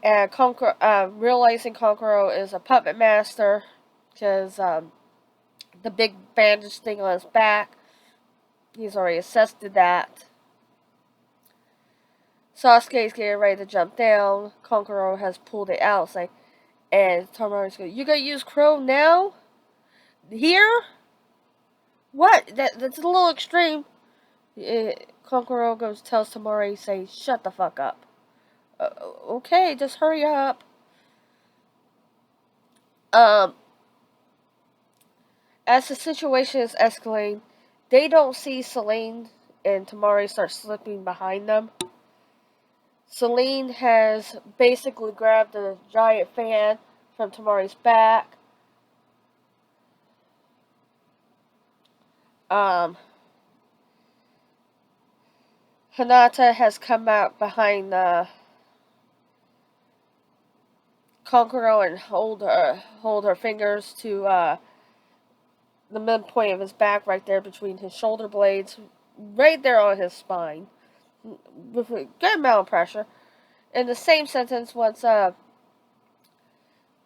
And realizing Kankuro is a puppet master, because the big bandage thing on his back, he's already assessed that. Sasuke's getting ready to jump down. Kankuro has pulled it out, and Tamari's going, you gonna use Crow now? Here? What? That's a little extreme. Kankuro tells Tamari, say, shut the fuck up. Okay, just hurry up. As the situation is escalating, they don't see Selene, and Tamari starts slipping behind them. Selene has basically grabbed a giant fan from Tamari's back. Hinata has come out behind Kankuro and hold her fingers to the midpoint of his back, right there between his shoulder blades, right there on his spine, with a good amount of pressure. In the same sentence, once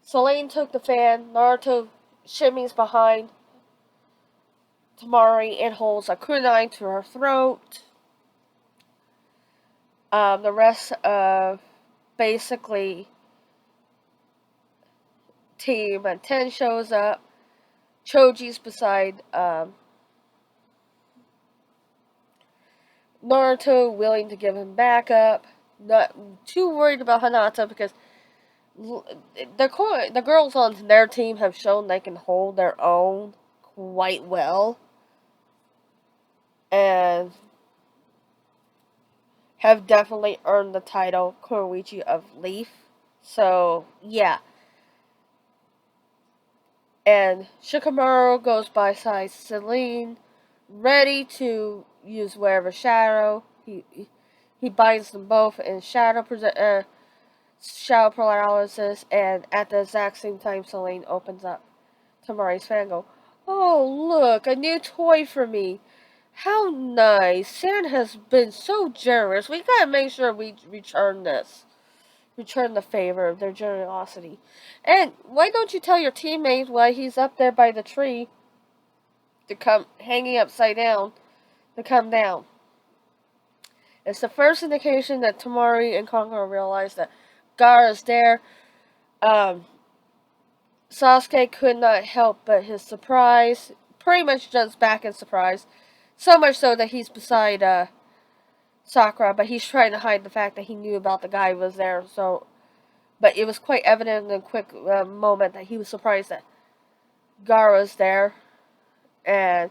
Selene took the fan, Naruto shimmies behind Tamari and holds a kunai to her throat. The rest of basically Team 10 shows up. Choji's beside Naruto, willing to give him backup. Not too worried about Hinata, because the girls on their team have shown they can hold their own quite well. And have definitely earned the title Kuroichi of Leaf. So, yeah. And Shikamaru goes by side Selene, ready to use whatever shadow. He binds them both in shadow paralysis, and at the exact same time, Selene opens up Tamari's fan. Go, oh look, a new toy for me. How nice! Santa has been so generous. We gotta make sure we return this. Return the favor of their generosity. And why don't you tell your teammate while he's up there by the tree to come hanging upside down to come down? It's the first indication that Tamari and Kankuro realize that Gaara is there. Sasuke could not help but his surprise. Pretty much jumps back in surprise. So much so that he's beside Sakura, but he's trying to hide the fact that he knew about the guy who was there. But it was quite evident in a quick moment that he was surprised that Gaara was there. And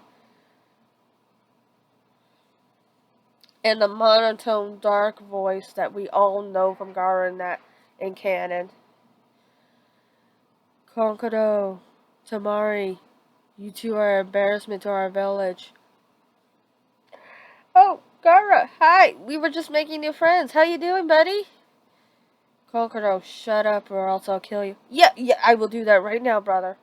in the monotone, dark voice that we all know from Gaara in canon. Kankuro, Tamari, you two are an embarrassment to our village. Oh, Gaara, hi. We were just making new friends. How you doing, buddy? Kankuro, shut up or else I'll kill you. Yeah, I will do that right now, brother.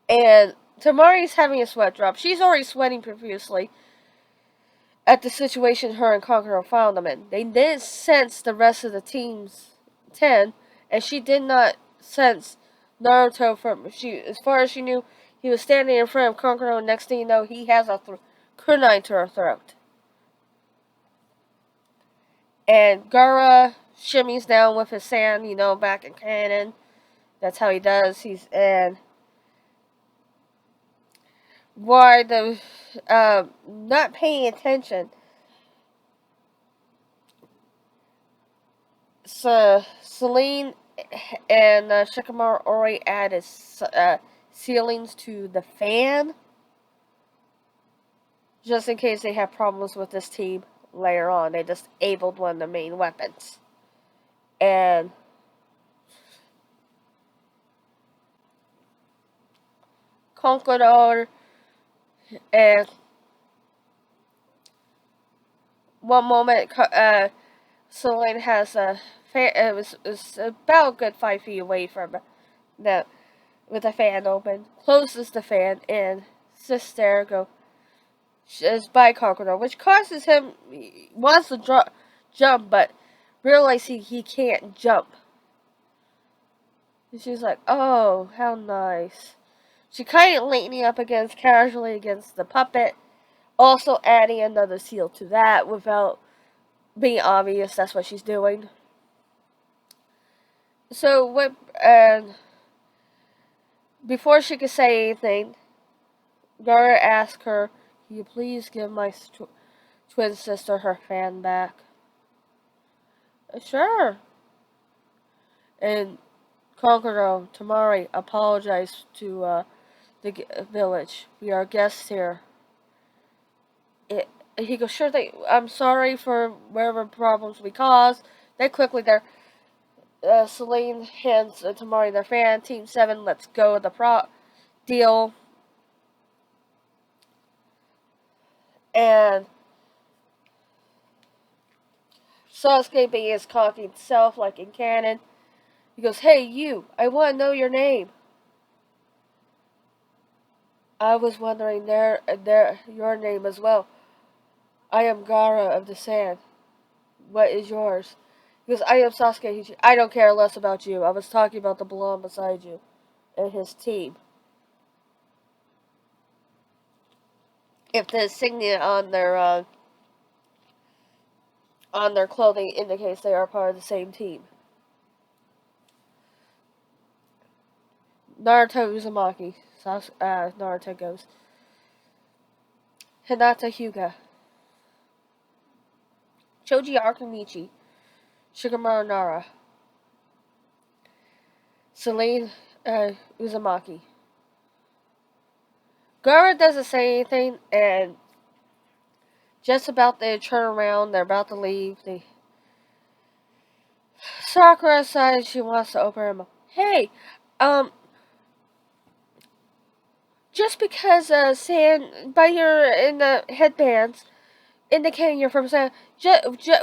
And Tamari's having a sweat drop. She's already sweating profusely at the situation her and Kankuro found them in. They didn't sense the rest of the team's 10, and she did not sense Naruto as far as she knew, he was standing in front of Kankuro, and next thing you know, he has a kunai to her throat. And Gaara shimmies down with his sand, back in canon. That's how he does. And why the not paying attention. So Celine and Shikamaru already added ceilings to the fan, just in case they have problems with this team later on. They disabled one of the main weapons. And Conqueror and one moment Celine has a fan. It was about a good 5 feet away from them with the fan open. Closes the fan and sits there. Is by Conqueror, which causes him. He wants to jump, but realizes he can't jump. And she's like, "Oh, how nice." She kind of leaning up casually against the puppet, also adding another seal to that without being obvious that's what she's doing. So and before she could say anything, Gaara asked her, "Can you please give my twin sister her fan back?" Sure. And Kankuro, Tamari, apologized to the village. We are guests here. He goes, sure thing. I'm sorry for whatever problems we caused. They quickly Celine hands Tamari their fan. Team 7, let's go with the deal. And Sasuke being his cocky self, like in canon, he goes, hey, you, I want to know your name. I was wondering your name as well. I am Gaara of the Sand. What is yours? He goes, I am Sasuke. I don't care less about you. I was talking about the blonde beside you and his team. If the insignia on their clothing indicates they are part of the same team. Naruto Uzumaki. Naruto goes. Hinata Hyuga. Choji Akamichi. Shikamaru Nara. Celine Uzumaki. Gaara doesn't say anything, and just about to turn around, they're about to leave. Sakura decides she wants to open her mouth. Hey, just because sand by your in the headbands indicating you're from sand,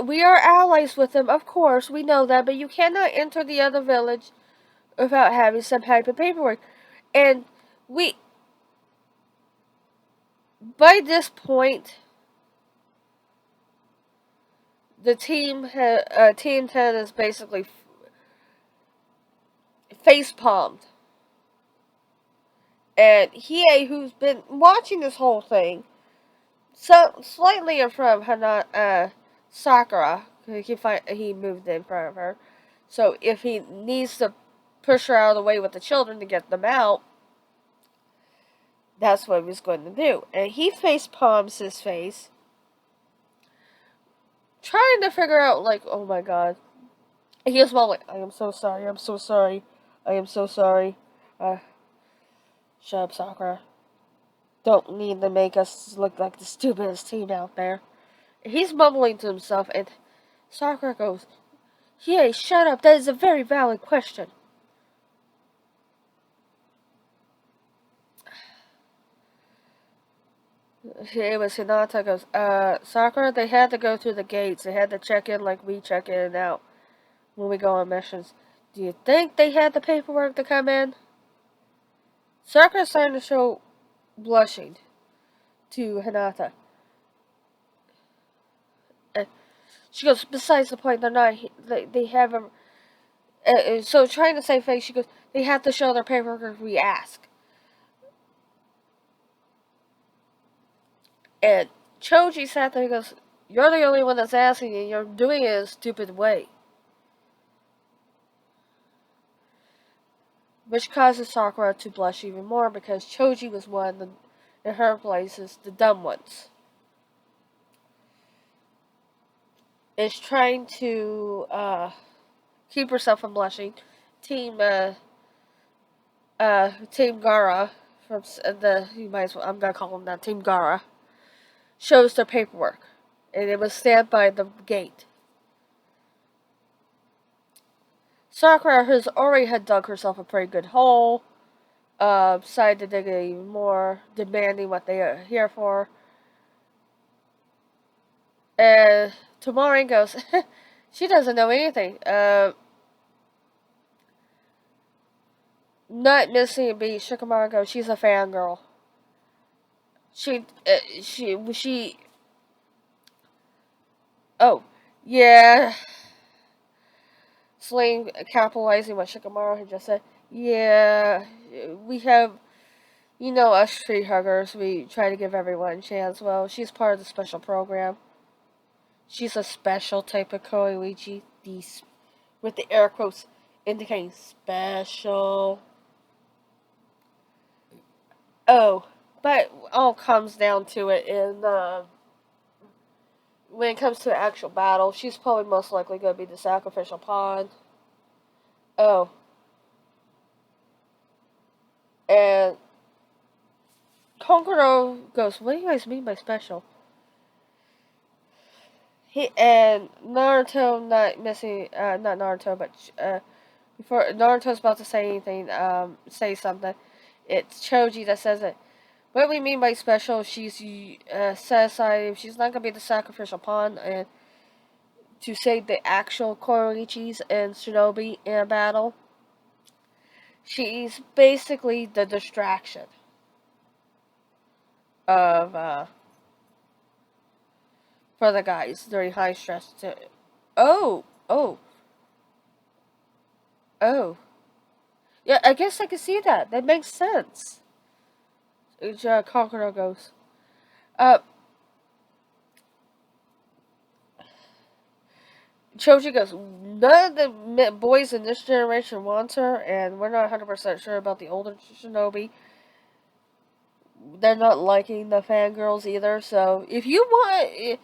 we are allies with them, of course, we know that, but you cannot enter the other village without having some type of paperwork. And by this point, the team 10 is basically face palmed. And Hiei, who's been watching this whole thing, so slightly in front of Sakura. He moved in front of her. So if he needs to push her out of the way with the children to get them out, that's what he was going to do. And he face palms his face, trying to figure out, like, oh my god. And he was all like, I am so sorry, I'm so sorry, I am so sorry. Uh, Shut up, Sakura. Don't need to make us look like the stupidest team out there. He's mumbling to himself, and Sakura goes, Yay, shut up, that is a very valid question. It was Hinata goes, Sakura, they had to go through the gates. They had to check in like we check in and out when we go on missions. Do you think they had the paperwork to come in? Sakura started to show blushing to Hinata. She goes, besides the point, they're not, they have a, so trying to save face, she goes, they have to show their paperwork if we ask. And Choji sat there and goes, you're the only one that's asking and you're doing it in a stupid way. Which causes Sakura to blush even more because Choji was one of the, in her places, the dumb ones. Is trying to keep herself from blushing. Team Gara from you might as well, I'm gonna call them that, Team Gara, shows their paperwork, and it was stamped by the gate. Sakura has already had dug herself a pretty good hole. Decided to dig it even more, demanding what they are here for. And Tamari goes, she doesn't know anything. Not missing a beat. Shikamaru goes, she's a fangirl. She. Oh, yeah. Sling capitalizing what Shikamaru had just said. Yeah, we have, us tree huggers. We try to give everyone a chance. Well, she's part of the special program. She's a special type of Koichi. These, with the air quotes indicating special. Oh, but all comes down to it in when it comes to an actual battle, she's probably most likely going to be the sacrificial pawn. Oh, and Konkoro goes, "What do you guys mean by special?" He and Naruto not missing, not Naruto, but before Naruto's about to say anything, say something, it's Choji that says it. What do we mean by special? She's set aside. If she's not gonna be the sacrificial pawn, and to save the actual Koroichis and Shinobi in a battle, she's basically the distraction of for the guys during high stress. Oh, oh, oh. Yeah, I guess I can see that. That makes sense. Kokoro goes. Uh, Choji goes, none of the boys in this generation wants her, and we're not 100% sure about the older Shinobi. They're not liking the fangirls either, so if you want,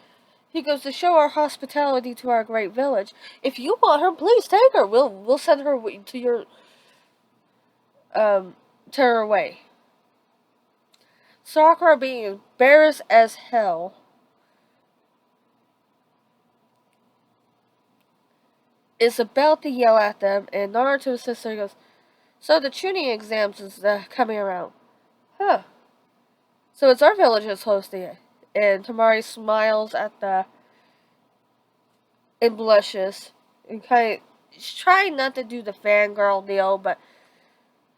he goes, to show our hospitality to our great village, if you want her, please take her. We'll send her to your, to her way. Sakura, being embarrassed as hell, is about to yell at them, and Naruto's sister goes, so the tuning exams is coming around. Huh. So it's our village that's hosting it. And Tamari smiles at and blushes. And she's trying not to do the fangirl deal, but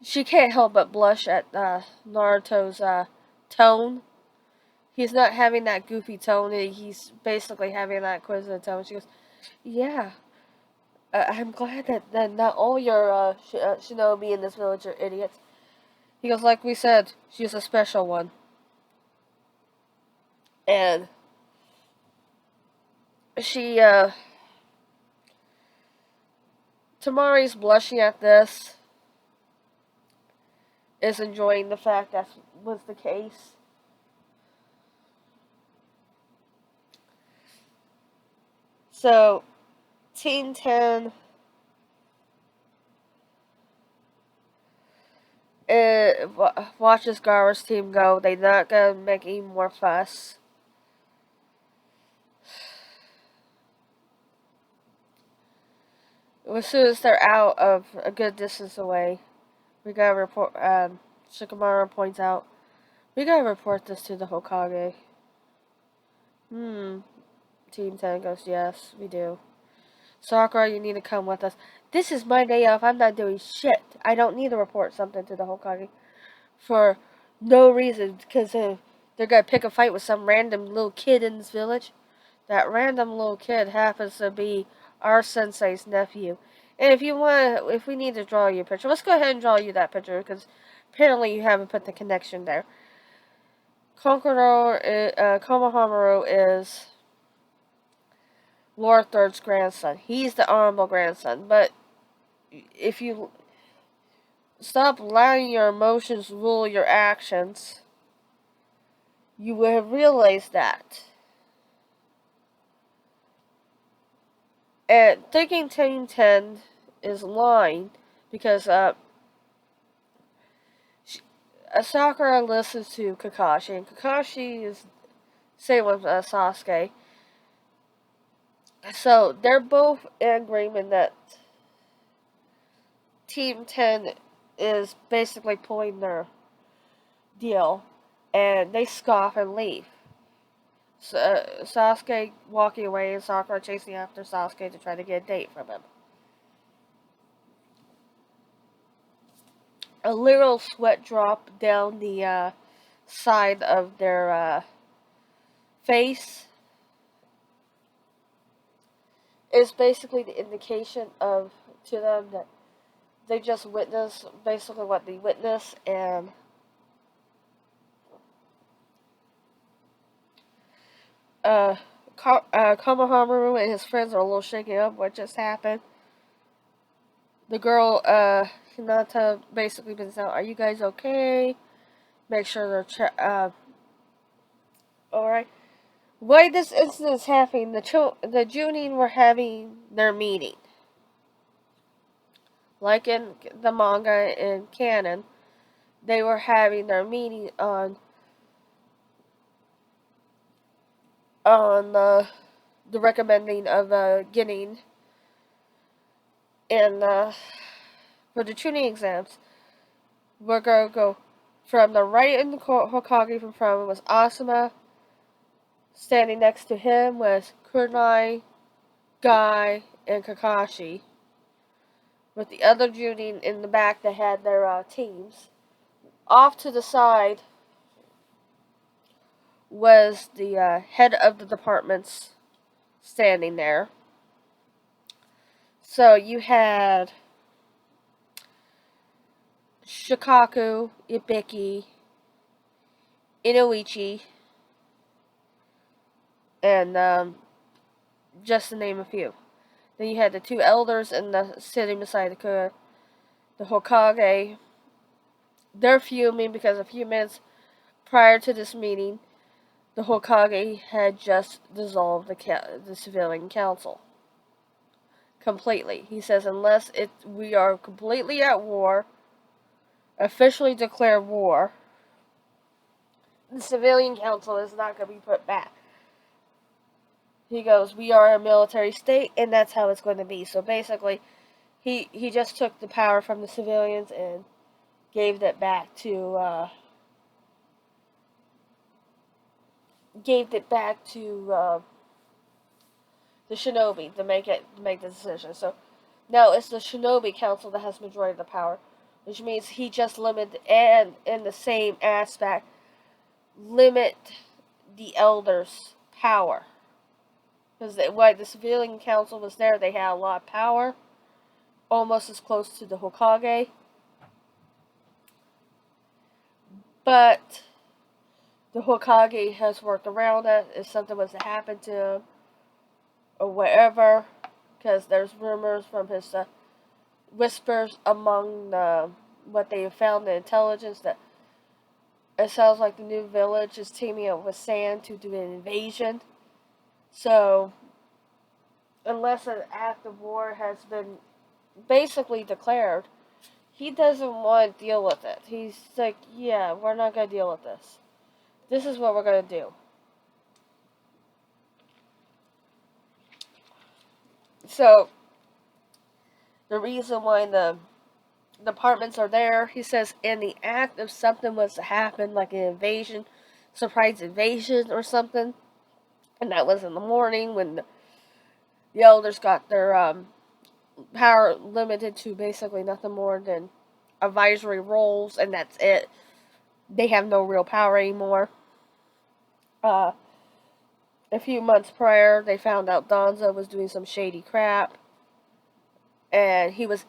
she can't help but blush at Naruto's tone. He's not having that goofy tone. He's basically having that inquisitive tone. She goes, yeah. I'm glad that not all your shinobi in this village are idiots. He goes, like we said, she's a special one. And she, Tamari's blushing at this, is enjoying the fact that was the case. So, Team 10 watches Gara's team go. They're not gonna make any more fuss. As soon as they're out of a good distance away, we gotta report. Shikamaru points out, we gotta report this to the Hokage. Team 10 goes, yes, we do. Sakura, you need to come with us. This is my day off. I'm not doing shit. I don't need to report something to the Hokage for no reason, because they're gonna pick a fight with some random little kid in this village. That random little kid happens to be our sensei's nephew. And if we need to draw you a picture, let's go ahead and draw you that picture, because apparently you haven't put the connection there. Konohamaru is Lord Third's grandson. He's the honorable grandson. But if you stop letting your emotions rule your actions, you will have realized that. And thinking Team 10 is lying because Sakura listens to Kakashi, and Kakashi is same with Sasuke. So they're both in agreement that Team 10 is basically pulling their deal, and they scoff and leave. Sasuke walking away and Sakura chasing after Sasuke to try to get a date from him. A little sweat drop down the side of their face is basically the indication to them that they just witnessed basically what they witnessed, and Konohamaru and his friends are a little shaken up what just happened. The girl, Hinata, basically been saying, "Are you guys okay? Make sure they're alright." Why this incident is happening, the Junin were having their meeting. Like in the manga and canon, they were having their meeting on the recommending of getting in for the tuning exams. We're gonna go from the right in the Hokage. From front was Asuma. Standing next to him was Kunai, Guy, and Kakashi. With the other Junin in the back that had their teams. Off to the side was the head of the departments standing there. So you had Shikaku, Ibiki, Inoichi, and just to name a few. Then you had the two elders sitting beside the Hokage. They're fuming because a few minutes prior to this meeting, the Hokage had just dissolved the civilian council. Completely. He says, unless we are completely at war, officially declare war, the civilian council is not going to be put back. He goes, we are a military state, and that's how it's going to be. So basically, he just took the power from the civilians and gave it back to the shinobi to make the decision. So now it's the shinobi council that has majority of the power, which means he just limited, and in the same aspect, limit the elders' power. Because while the civilian council was there, they had a lot of power, almost as close to the Hokage. But the Hokage has worked around it if something was to happen to him or whatever, because there's rumors from his whispers among what they have found in intelligence that it sounds like the new village is teaming up with Sand to do an invasion. So, unless an act of war has been basically declared, he doesn't want to deal with it. He's like, yeah, we're not going to deal with this. This is what we're going to do. So, the reason why the departments are there, he says, in the act of something was to happen, like an invasion, surprise invasion or something, and that was in the morning when the elders got their power limited to basically nothing more than advisory roles, and that's it. They have no real power anymore. A few months prior, they found out Donza was doing some shady crap, and he was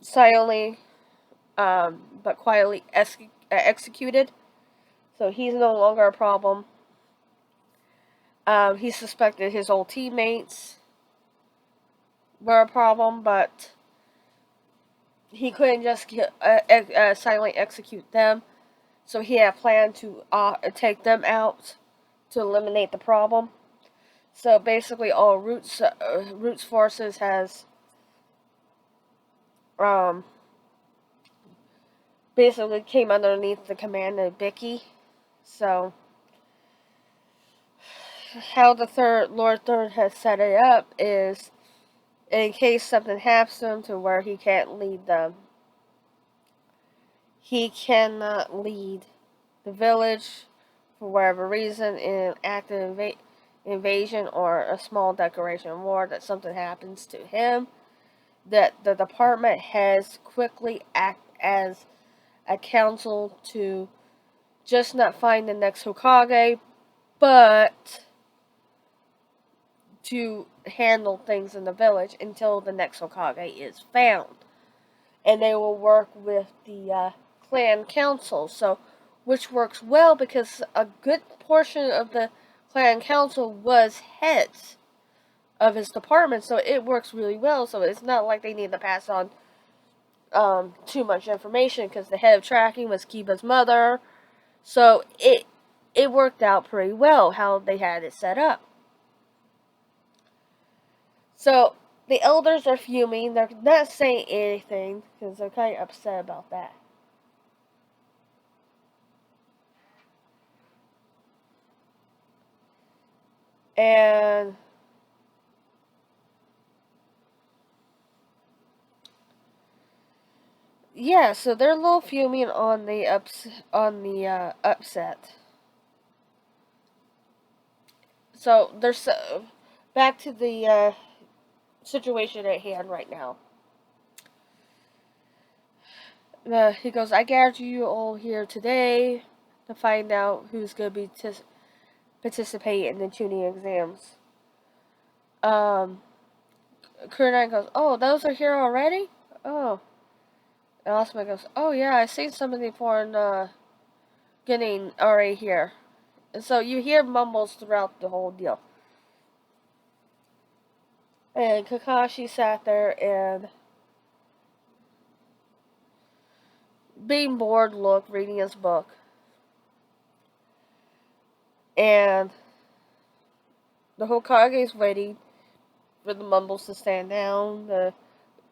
silently, but quietly executed. So he's no longer a problem. He suspected his old teammates were a problem, but he couldn't just silently execute them. So he had planned to take them out to eliminate the problem. So basically, all Roots forces has basically came underneath the command of Bicky. So how the Lord Third has set it up is, in case something happens to him to where he can't lead them, he cannot lead the village for whatever reason in an active invasion or a small declaration of war, that something happens to him, that the department has quickly act as a council to just not find the next Hokage, but to handle things in the village until the next Hokage is found. And they will work with the clan council, so which works well because a good portion of the clan council was heads of his department, so it works really well. So it's not like they need to pass on too much information because the head of tracking was Kiba's mother, so it worked out pretty well how they had it set up. So the elders are fuming. They're not saying anything because they're kind of upset about that. And yeah, so they're a little fuming on the upset. So there's back to the situation at hand right now. He goes, I gathered you all here today to find out who's going to be participate in the tuning exams. Kunai goes, oh, those are here already? Oh. And Asuma goes, oh yeah, I seen some of the foreign getting already here. And so you hear mumbles throughout the whole deal. And Kakashi sat there and being bored looked, reading his book. And the Hokage's waiting for the mumbles to stand down, the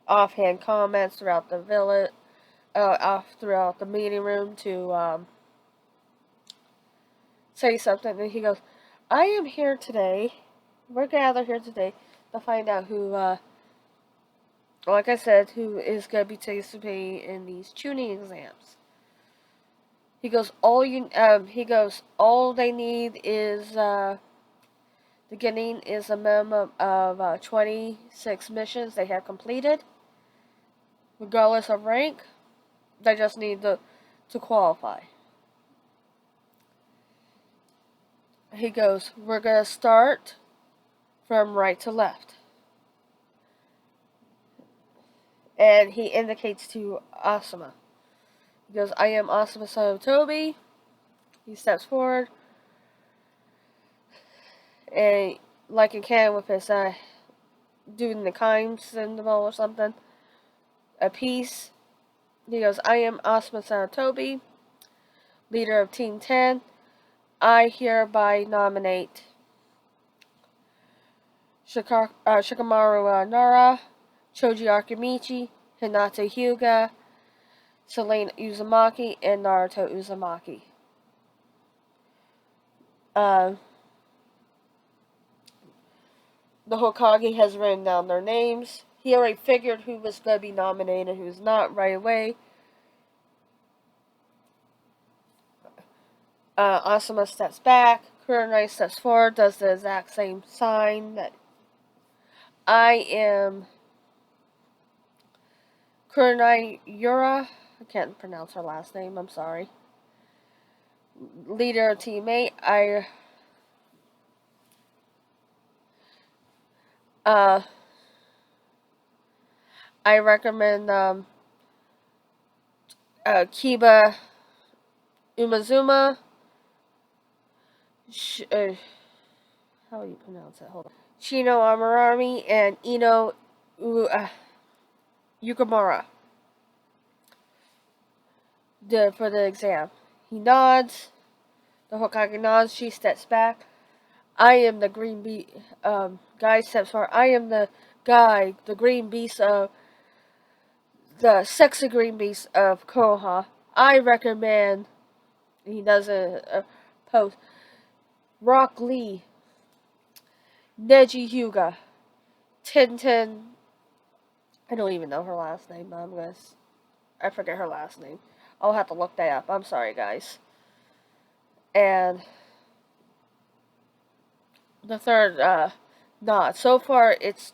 offhand comments throughout the village, throughout the meeting room to say something. And he goes, I am here today, we're gathered here today to find out who, like I said, who is going to be participating in these tuning exams. He goes, all they need is, the beginning is a minimum of 26 missions they have completed, regardless of rank. They just need to qualify. He goes, we're going to start from right to left. And he indicates to Asuma. He goes, I am Asuma son of Toby. He steps forward. And like a can with his doing the kind symbol or something. A piece. He goes, I am Asuma son of Toby, leader of Team 10. I hereby nominate Shikamaru Nara, Choji Akimichi, Hinata Hyuga, Selene Uzumaki, and Naruto Uzumaki. The Hokage has written down their names. He already figured who was going to be nominated and who's not right away. Asuma steps back. Kurenai steps forward, does the exact same sign that I am Kurenai Yura. I can't pronounce her last name, I'm sorry. Leader of Team 8. I recommend Kiba Umazuma. How do you pronounce it? Hold on. Shino Amarami and Ino Yukamura for the exam. He nods. The Hokage nods. She steps back. I am the green beast. Guy steps forward. I am the guy, the green beast of the sexy green beast of Konoha. I recommend. He does a post. Rock Lee, Neji Hyuga, Tintin. I don't even know her last name. I forget her last name. I'll have to look that up. I'm sorry, guys. And the third nod. So far, it's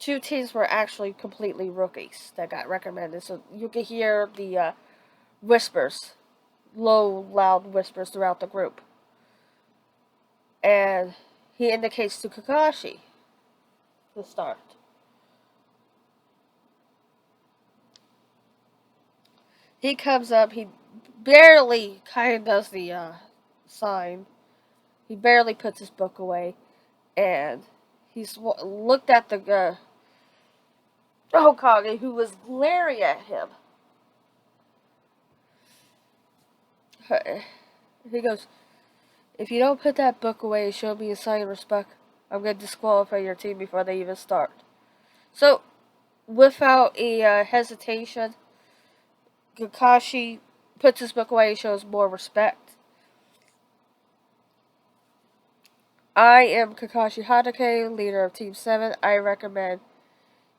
2 teams were actually completely rookies that got recommended. So you can hear the whispers, low, loud whispers throughout the group. And he indicates to Kakashi to start. He comes up, he barely kind of does the sign. He barely puts his book away. And he's looked at the Hokage, who was glaring at him. He goes, if you don't put that book away and show me a sign of respect, I'm going to disqualify your team before they even start. So, without a hesitation, Kakashi puts his book away and shows more respect. I am Kakashi Hatake, leader of Team 7. I recommend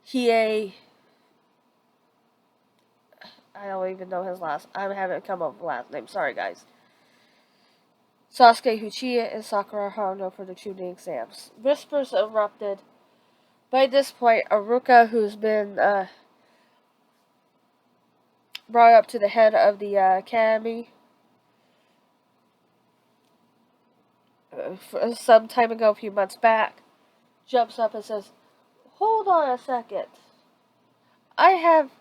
Hiei. I don't even know his last. I haven't come up with last name. Sorry, guys. Sasuke Uchiha and Sakura Haruno for the Chunin exams. Whispers erupted. By this point, Aruka, who's been brought up to the head of the academy some time ago, a few months back, jumps up and says, "Hold on a second. I have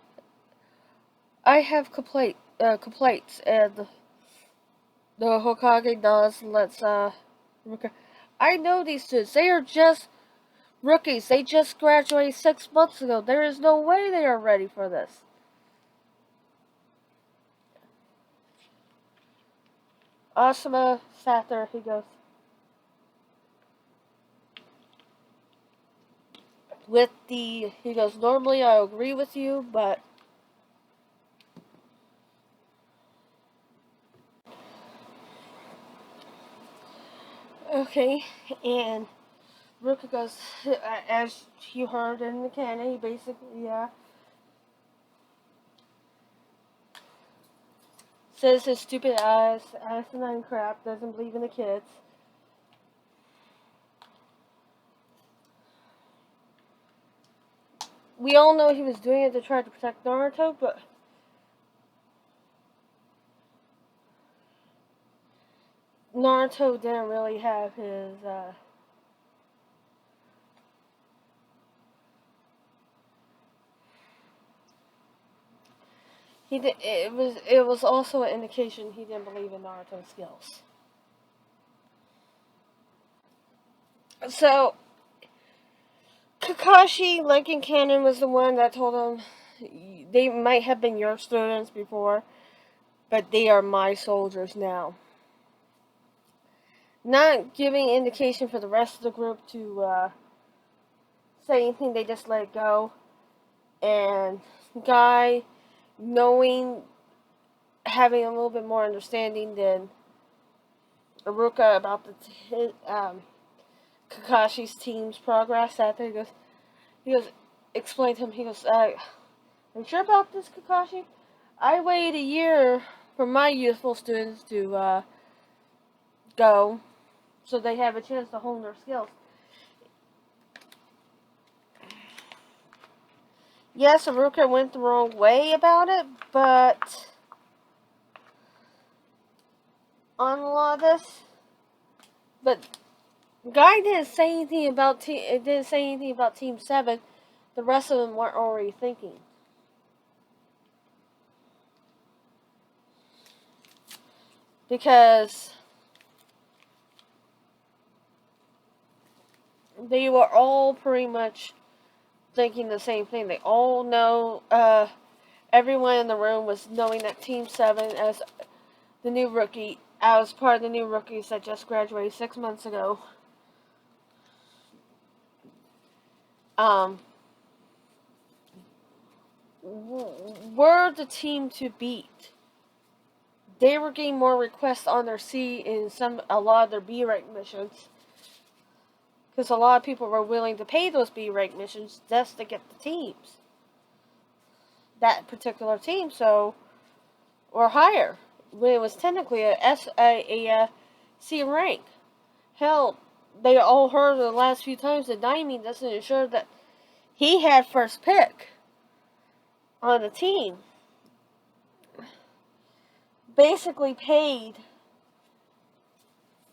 complaints." And the Hokage nods and lets Aruka. I know these students. They are just rookies. They just graduated 6 months ago. There is no way they are ready for this. Asuma sat there. He goes, normally I agree with you, but okay. And Ruka goes, as you heard in the canon, he basically, says his stupid ass, asinine crap, doesn't believe in the kids. We all know he was doing it to try to protect Naruto, but Naruto didn't really have his, He did, it was also an indication he didn't believe in Naruto's skills. So Kakashi, Lincoln Cannon, was the one that told him they might have been your students before, but they are my soldiers now. Not giving indication for the rest of the group to say anything, they just let it go. And Guy, knowing, having a little bit more understanding than Iruka about Kakashi's team's progress. After he goes, explain to him. He goes, "Are you sure about this, Kakashi? I waited a year for my youthful students to go, so they have a chance to hone their skills." Yes, Iruka went the wrong way about it, but on a lot of this, but Guy didn't say anything about Team 7. The rest of them weren't already thinking. Because they were all pretty much thinking the same thing. They all know, everyone in the room was knowing that Team 7, as the new rookie, I was part of the new rookies that just graduated 6 months ago. Were the team to beat. They were getting more requests on their C in a lot of their B rank missions, because a lot of people were willing to pay those B rank missions just to get the teams, that particular team, so, or higher, when it was technically a C rank. Hell, they all heard the last few times that Daimon doesn't ensure that he had first pick on the team. Basically paid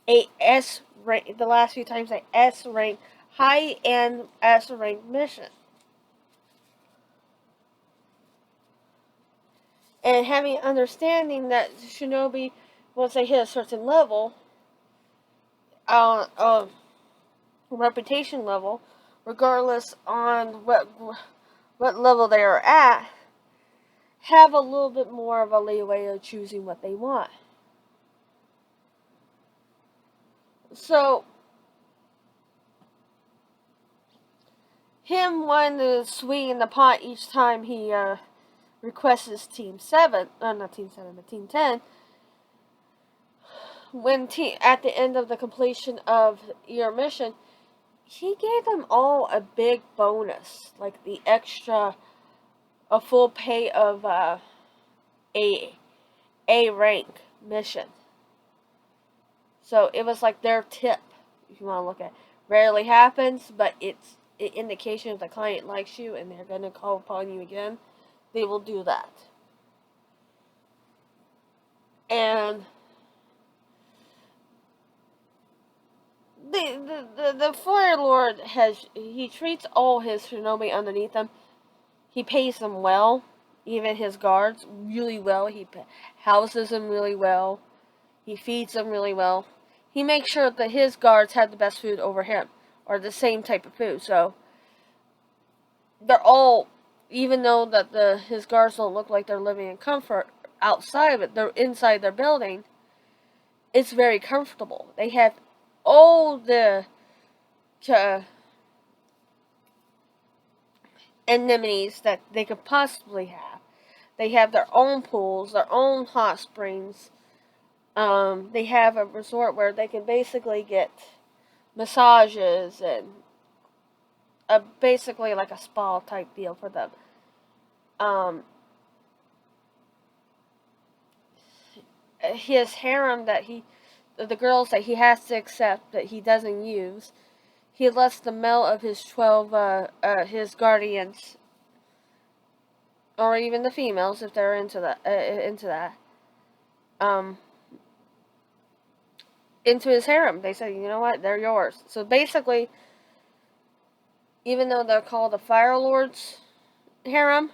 a S rank, the last few times, a S rank, high end S rank mission. And having understanding that Shinobi, once they hit a certain level, reputation level, regardless on what level they are at, have a little bit more of a leeway of choosing what they want. So, him wanting to swing in the pot each time he requests Team 7, not Team 7, but Team 10, at the end of the completion of your mission, he gave them all a big bonus, like the extra, a full pay of a rank mission. So it was like their tip, if you want to look at it. Rarely happens, but it's an indication if the client likes you and they're going to call upon you again, they will do that. And the Fire Lord he treats all his shinobi underneath him. He pays them well, even his guards, really well. He houses them really well. He feeds them really well. He makes sure that his guards have the best food over him, or the same type of food. So they're all, even though that his guards don't look like they're living in comfort outside of it, they're inside their building. It's very comfortable. They have all the amenities that they could possibly have. They have their own pools, their own hot springs. They have a resort where they can basically get massages and basically like a spa type deal for them. His harem the girls that he has to accept that he doesn't use, he lets the male of his 12, his guardians, or even the females if they're into that, into his harem. They say, you know what, they're yours. So basically, even though they're called the Fire Lord's harem,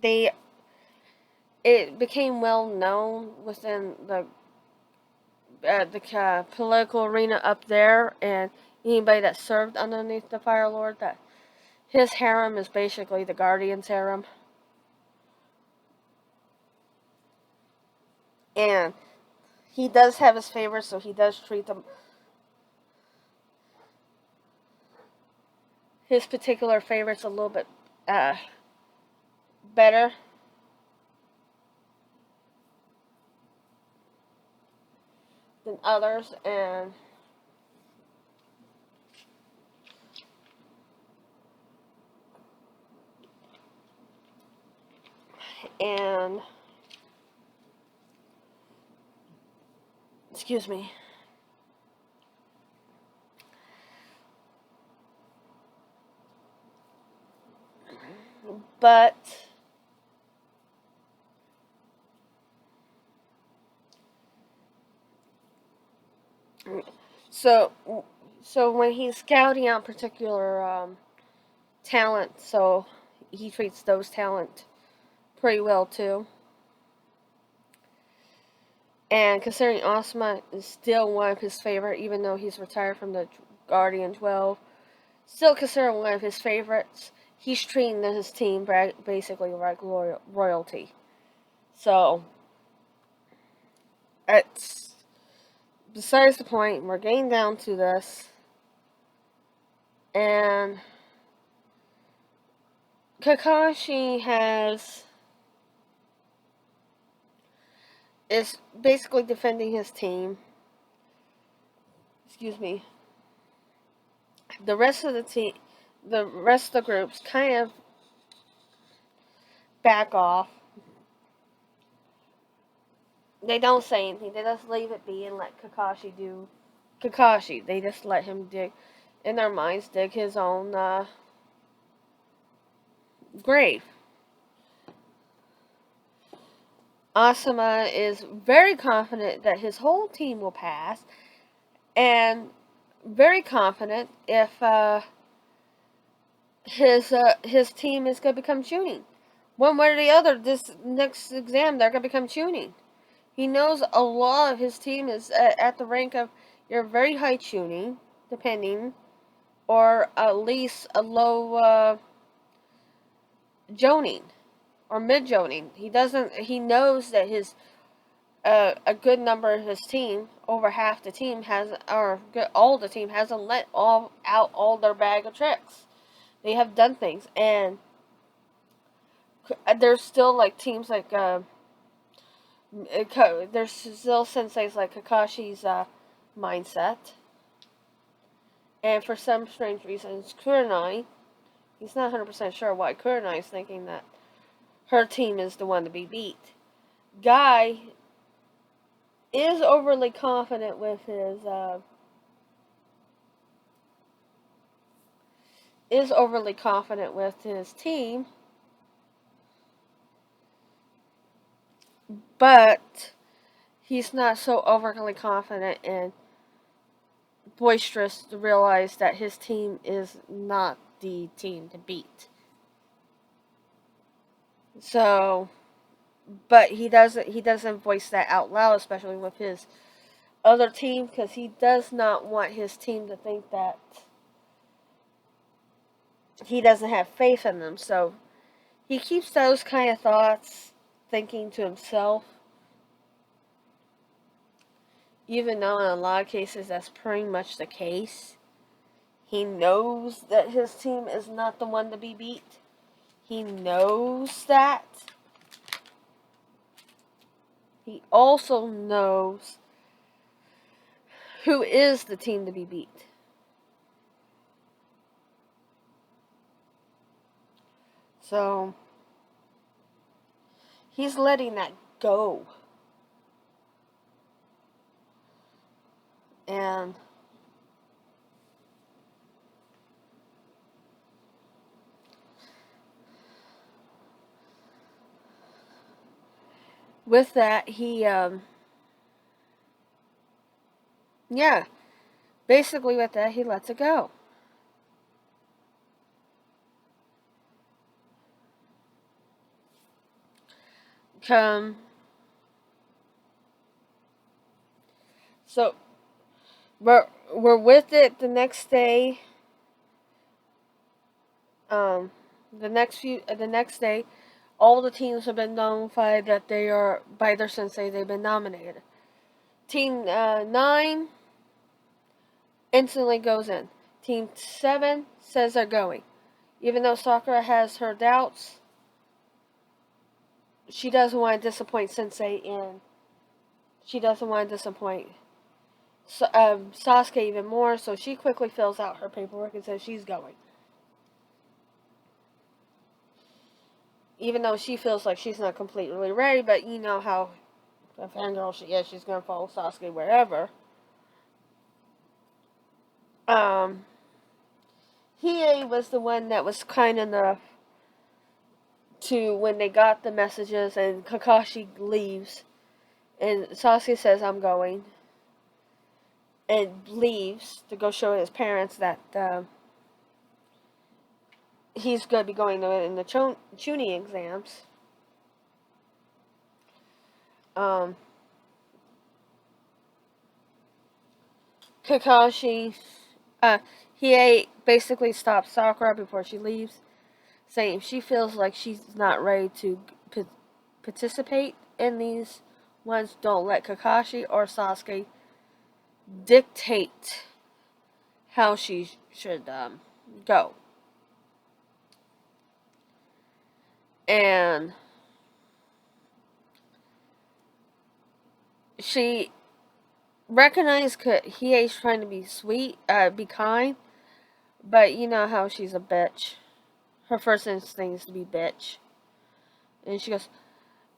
they it became well known within the political arena up there, and anybody that served underneath the Fire Lord, that his harem is basically the Guardian's harem. And he does have his favorites, so he does treat them. His particular favorites a little bit better. Than others, and excuse me. But so when he's scouting out particular talent, so he treats those talent pretty well too. And considering Asuma is still one of his favorite, even though he's retired from the Guardian 12, still considered one of his favorites. He's treating his team basically like royalty. So, it's besides the point. We're getting down to this. And Kakashi is basically defending his team. Excuse me. The rest of the groups kind of back off. They don't say anything. They just leave it be and let Kakashi do Kakashi. They just let him dig, in their minds, dig his own grave. Asuma is very confident that his whole team will pass, and very confident if his team is going to become Chunin. One way or the other, this next exam, they're going to become Chunin. He knows a lot of his team is at the rank of your very high Chunin, depending, or at least a low Jonin or mid Jonin. He knows that his a good number of his team, over half the team all the team hasn't let out all their bag of tricks. They have done things, and there's still like teams like there's still senseis like Kakashi's mindset, and for some strange reasons, Kurenai, he's not 100% sure why Kurenai is thinking that her team is the one to be beat. Guy is overly confident with his team, but he's not so overly confident and boisterous to realize that his team is not the team to beat. So, but he doesn't voice that out loud, especially with his other team, because he does not want his team to think that he doesn't have faith in them. So he keeps those kind of thoughts, thinking to himself, even though in a lot of cases that's pretty much the case. He knows that his team is not the one to be beat. He knows that. He also knows who is the team to be beat. So, he's letting that go. And with that, he, basically with that, he lets it go. come. So we're with it the next day. The next day, all the teams have been notified that they are by their sensei. They've been nominated. Team 9 instantly goes in. Team 7 says they're going. Even though Sakura has her doubts, she doesn't want to disappoint Sensei, and she doesn't want to disappoint Sasuke even more, so she quickly fills out her paperwork and says she's going. Even though she feels like she's not completely ready, but you know how a fangirl she is, she's going to follow Sasuke wherever. Hiei was the one that was kind enough to, when they got the messages and Kakashi leaves, and Sasuke says, I'm going, and leaves to go show his parents that he's going to be going in the Chunin exams. Kakashi, he basically stops Sakura before she leaves, saying she feels like she's not ready to participate in these ones. Don't let Kakashi or Sasuke dictate how she should go. And she recognized Hiei's trying to be sweet, be kind, but you know how she's a bitch. Her first instinct is to be bitch. And she goes,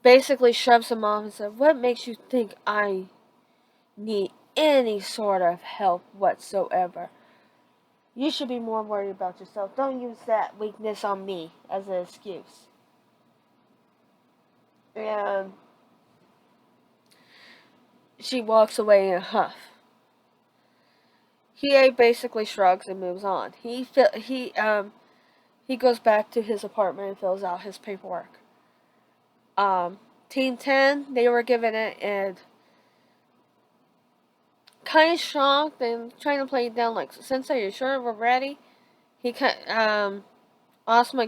basically shoves him off and said, what makes you think I need any sort of help whatsoever? You should be more worried about yourself. Don't use that weakness on me as an excuse. And she walks away in a huff. He basically shrugs and moves on. He goes back to his apartment and fills out his paperwork. Team 10, they were given it, and kind of shocked and trying to play it down like, Sensei, you sure we're ready? Asuma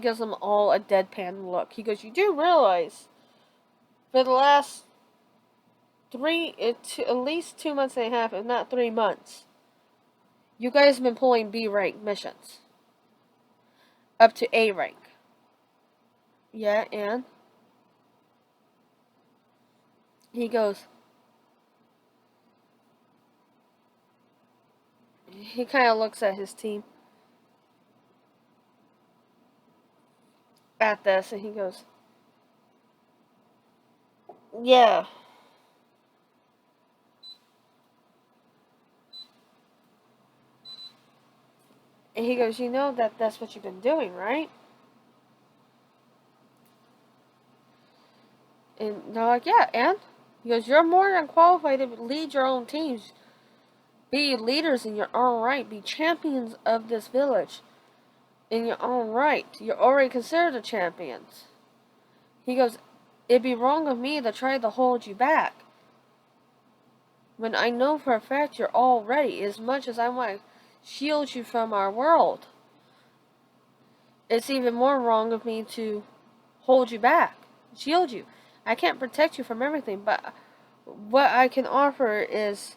gives them all a deadpan look. He goes, you do realize for the last at least 2 months and a half, if not 3 months, you guys have been pulling B rank missions up to A rank. Yeah, and he goes, he kind of looks at his team at this, and he goes, yeah. And he goes, you know that's what you've been doing, right? And they're like, yeah, and? He goes, you're more than qualified to lead your own teams. Be leaders in your own right. Be champions of this village in your own right. You're already considered the champions. He goes, it'd be wrong of me to try to hold you back, when I know for a fact you're all ready, as much as I want to shield you from our world. It's even more wrong of me to hold you back, shield you. I can't protect you from everything, but what I can offer is,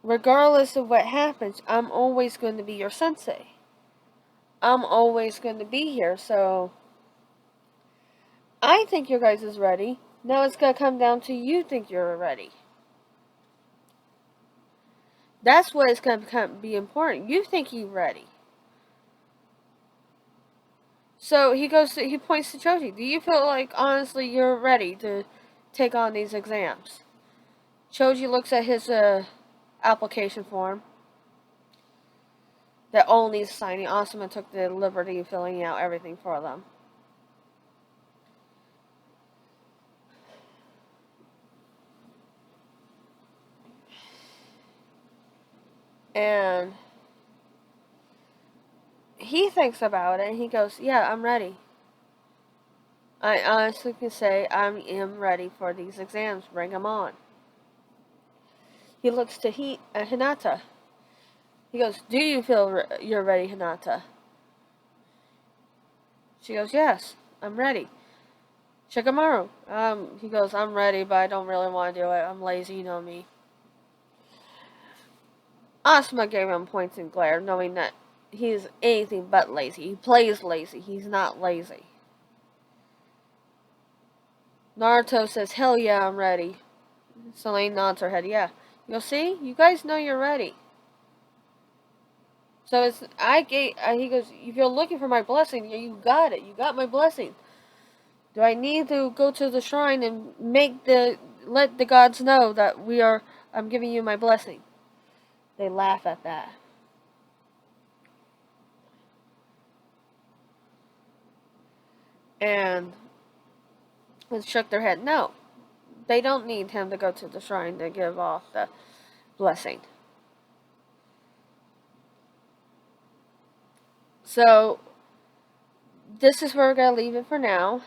regardless of what happens, I'm always going to be your sensei. I'm always going to be here, so I think your guys is ready. Now it's going to come down to you think you're ready. That's what is going to be important. You think you're ready. So he points to Choji. Do you feel like, honestly, you're ready to take on these exams? Choji looks at his application form that all needs signing. Asuma took the liberty of filling out everything for them. And he thinks about it, and he goes, yeah, I'm ready. I honestly can say I am ready for these exams. Bring them on. He looks to Hinata. He goes, do you feel you're ready, Hinata? She goes, yes, I'm ready. Shikamaru, he goes, I'm ready, but I don't really want to do it. I'm lazy, you know me. Asuma gave him points and glare, knowing that he's anything but lazy. He plays lazy. He's not lazy. Naruto says, hell yeah, I'm ready. Selene nods her head, yeah. You'll see? You guys know you're ready. So he goes, if you're looking for my blessing, you got it. You got my blessing. Do I need to go to the shrine and let the gods know that I'm giving you my blessing? They laugh at that. And they shook their head. No, they don't need him to go to the shrine to give off the blessing. So, this is where we're going to leave it for now.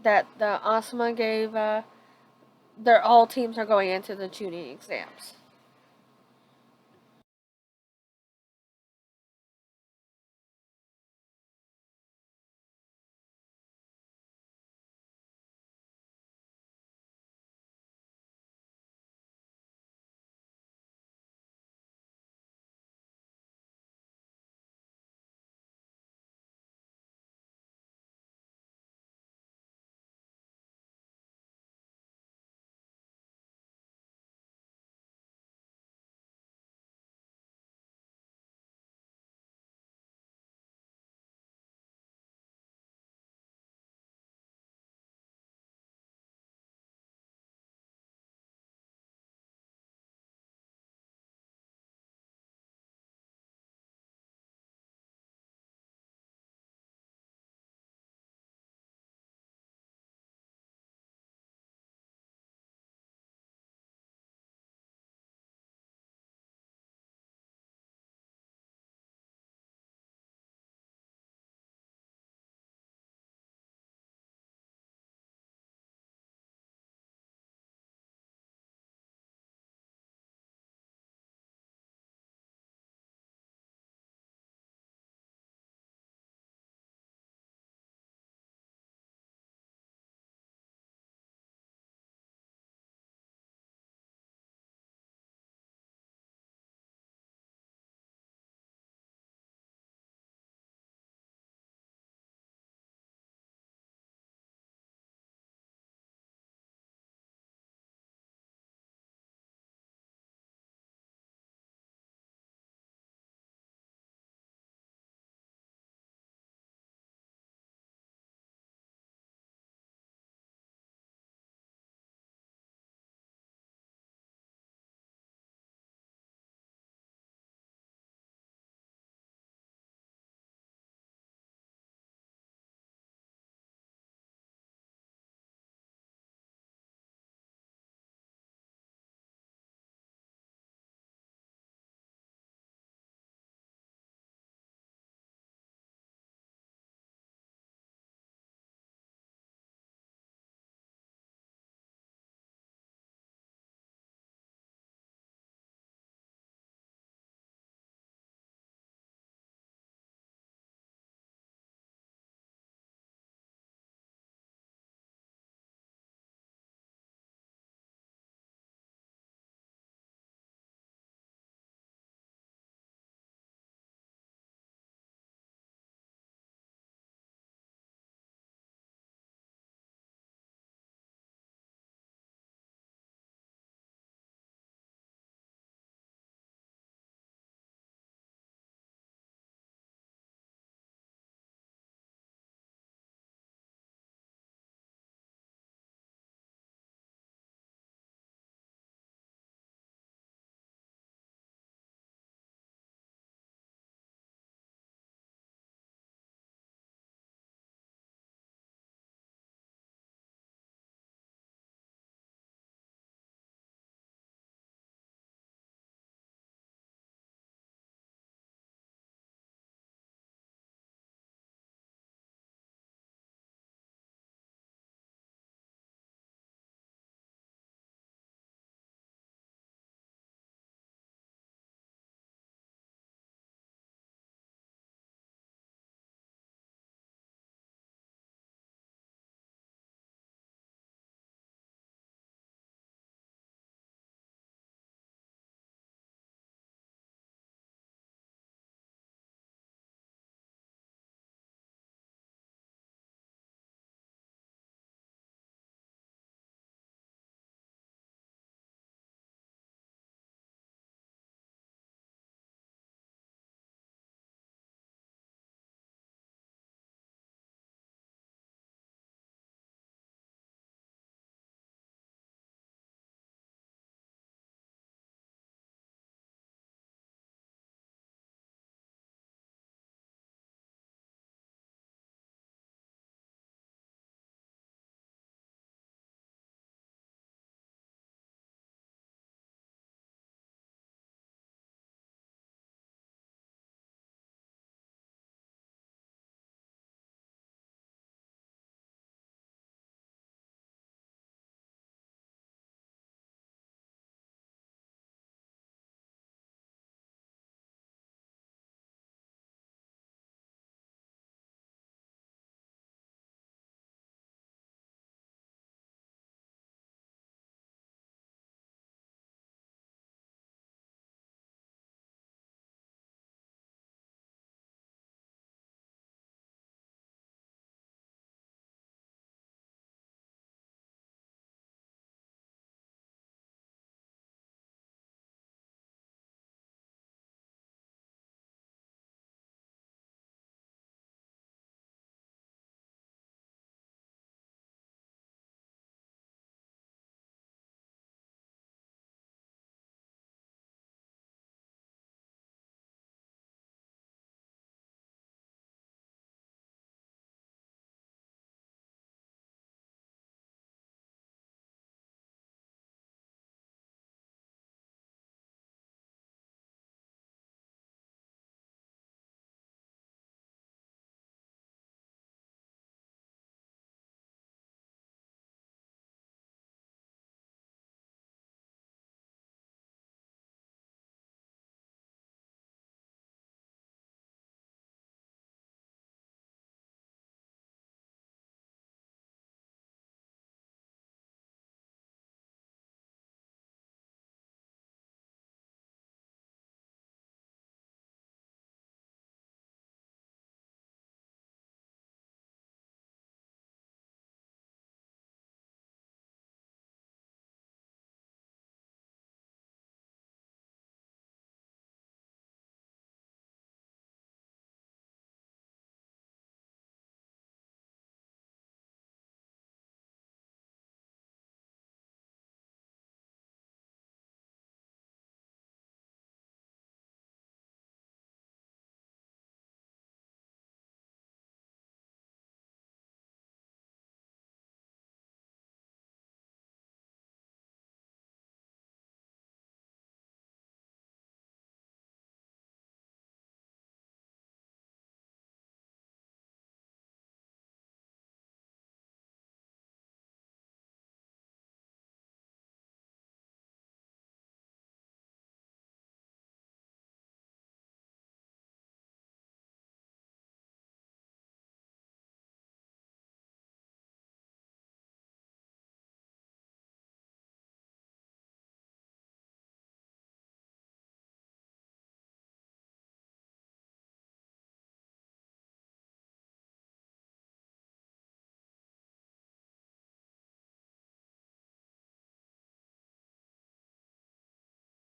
That the Asuma gave, all teams are going into the tuning exams.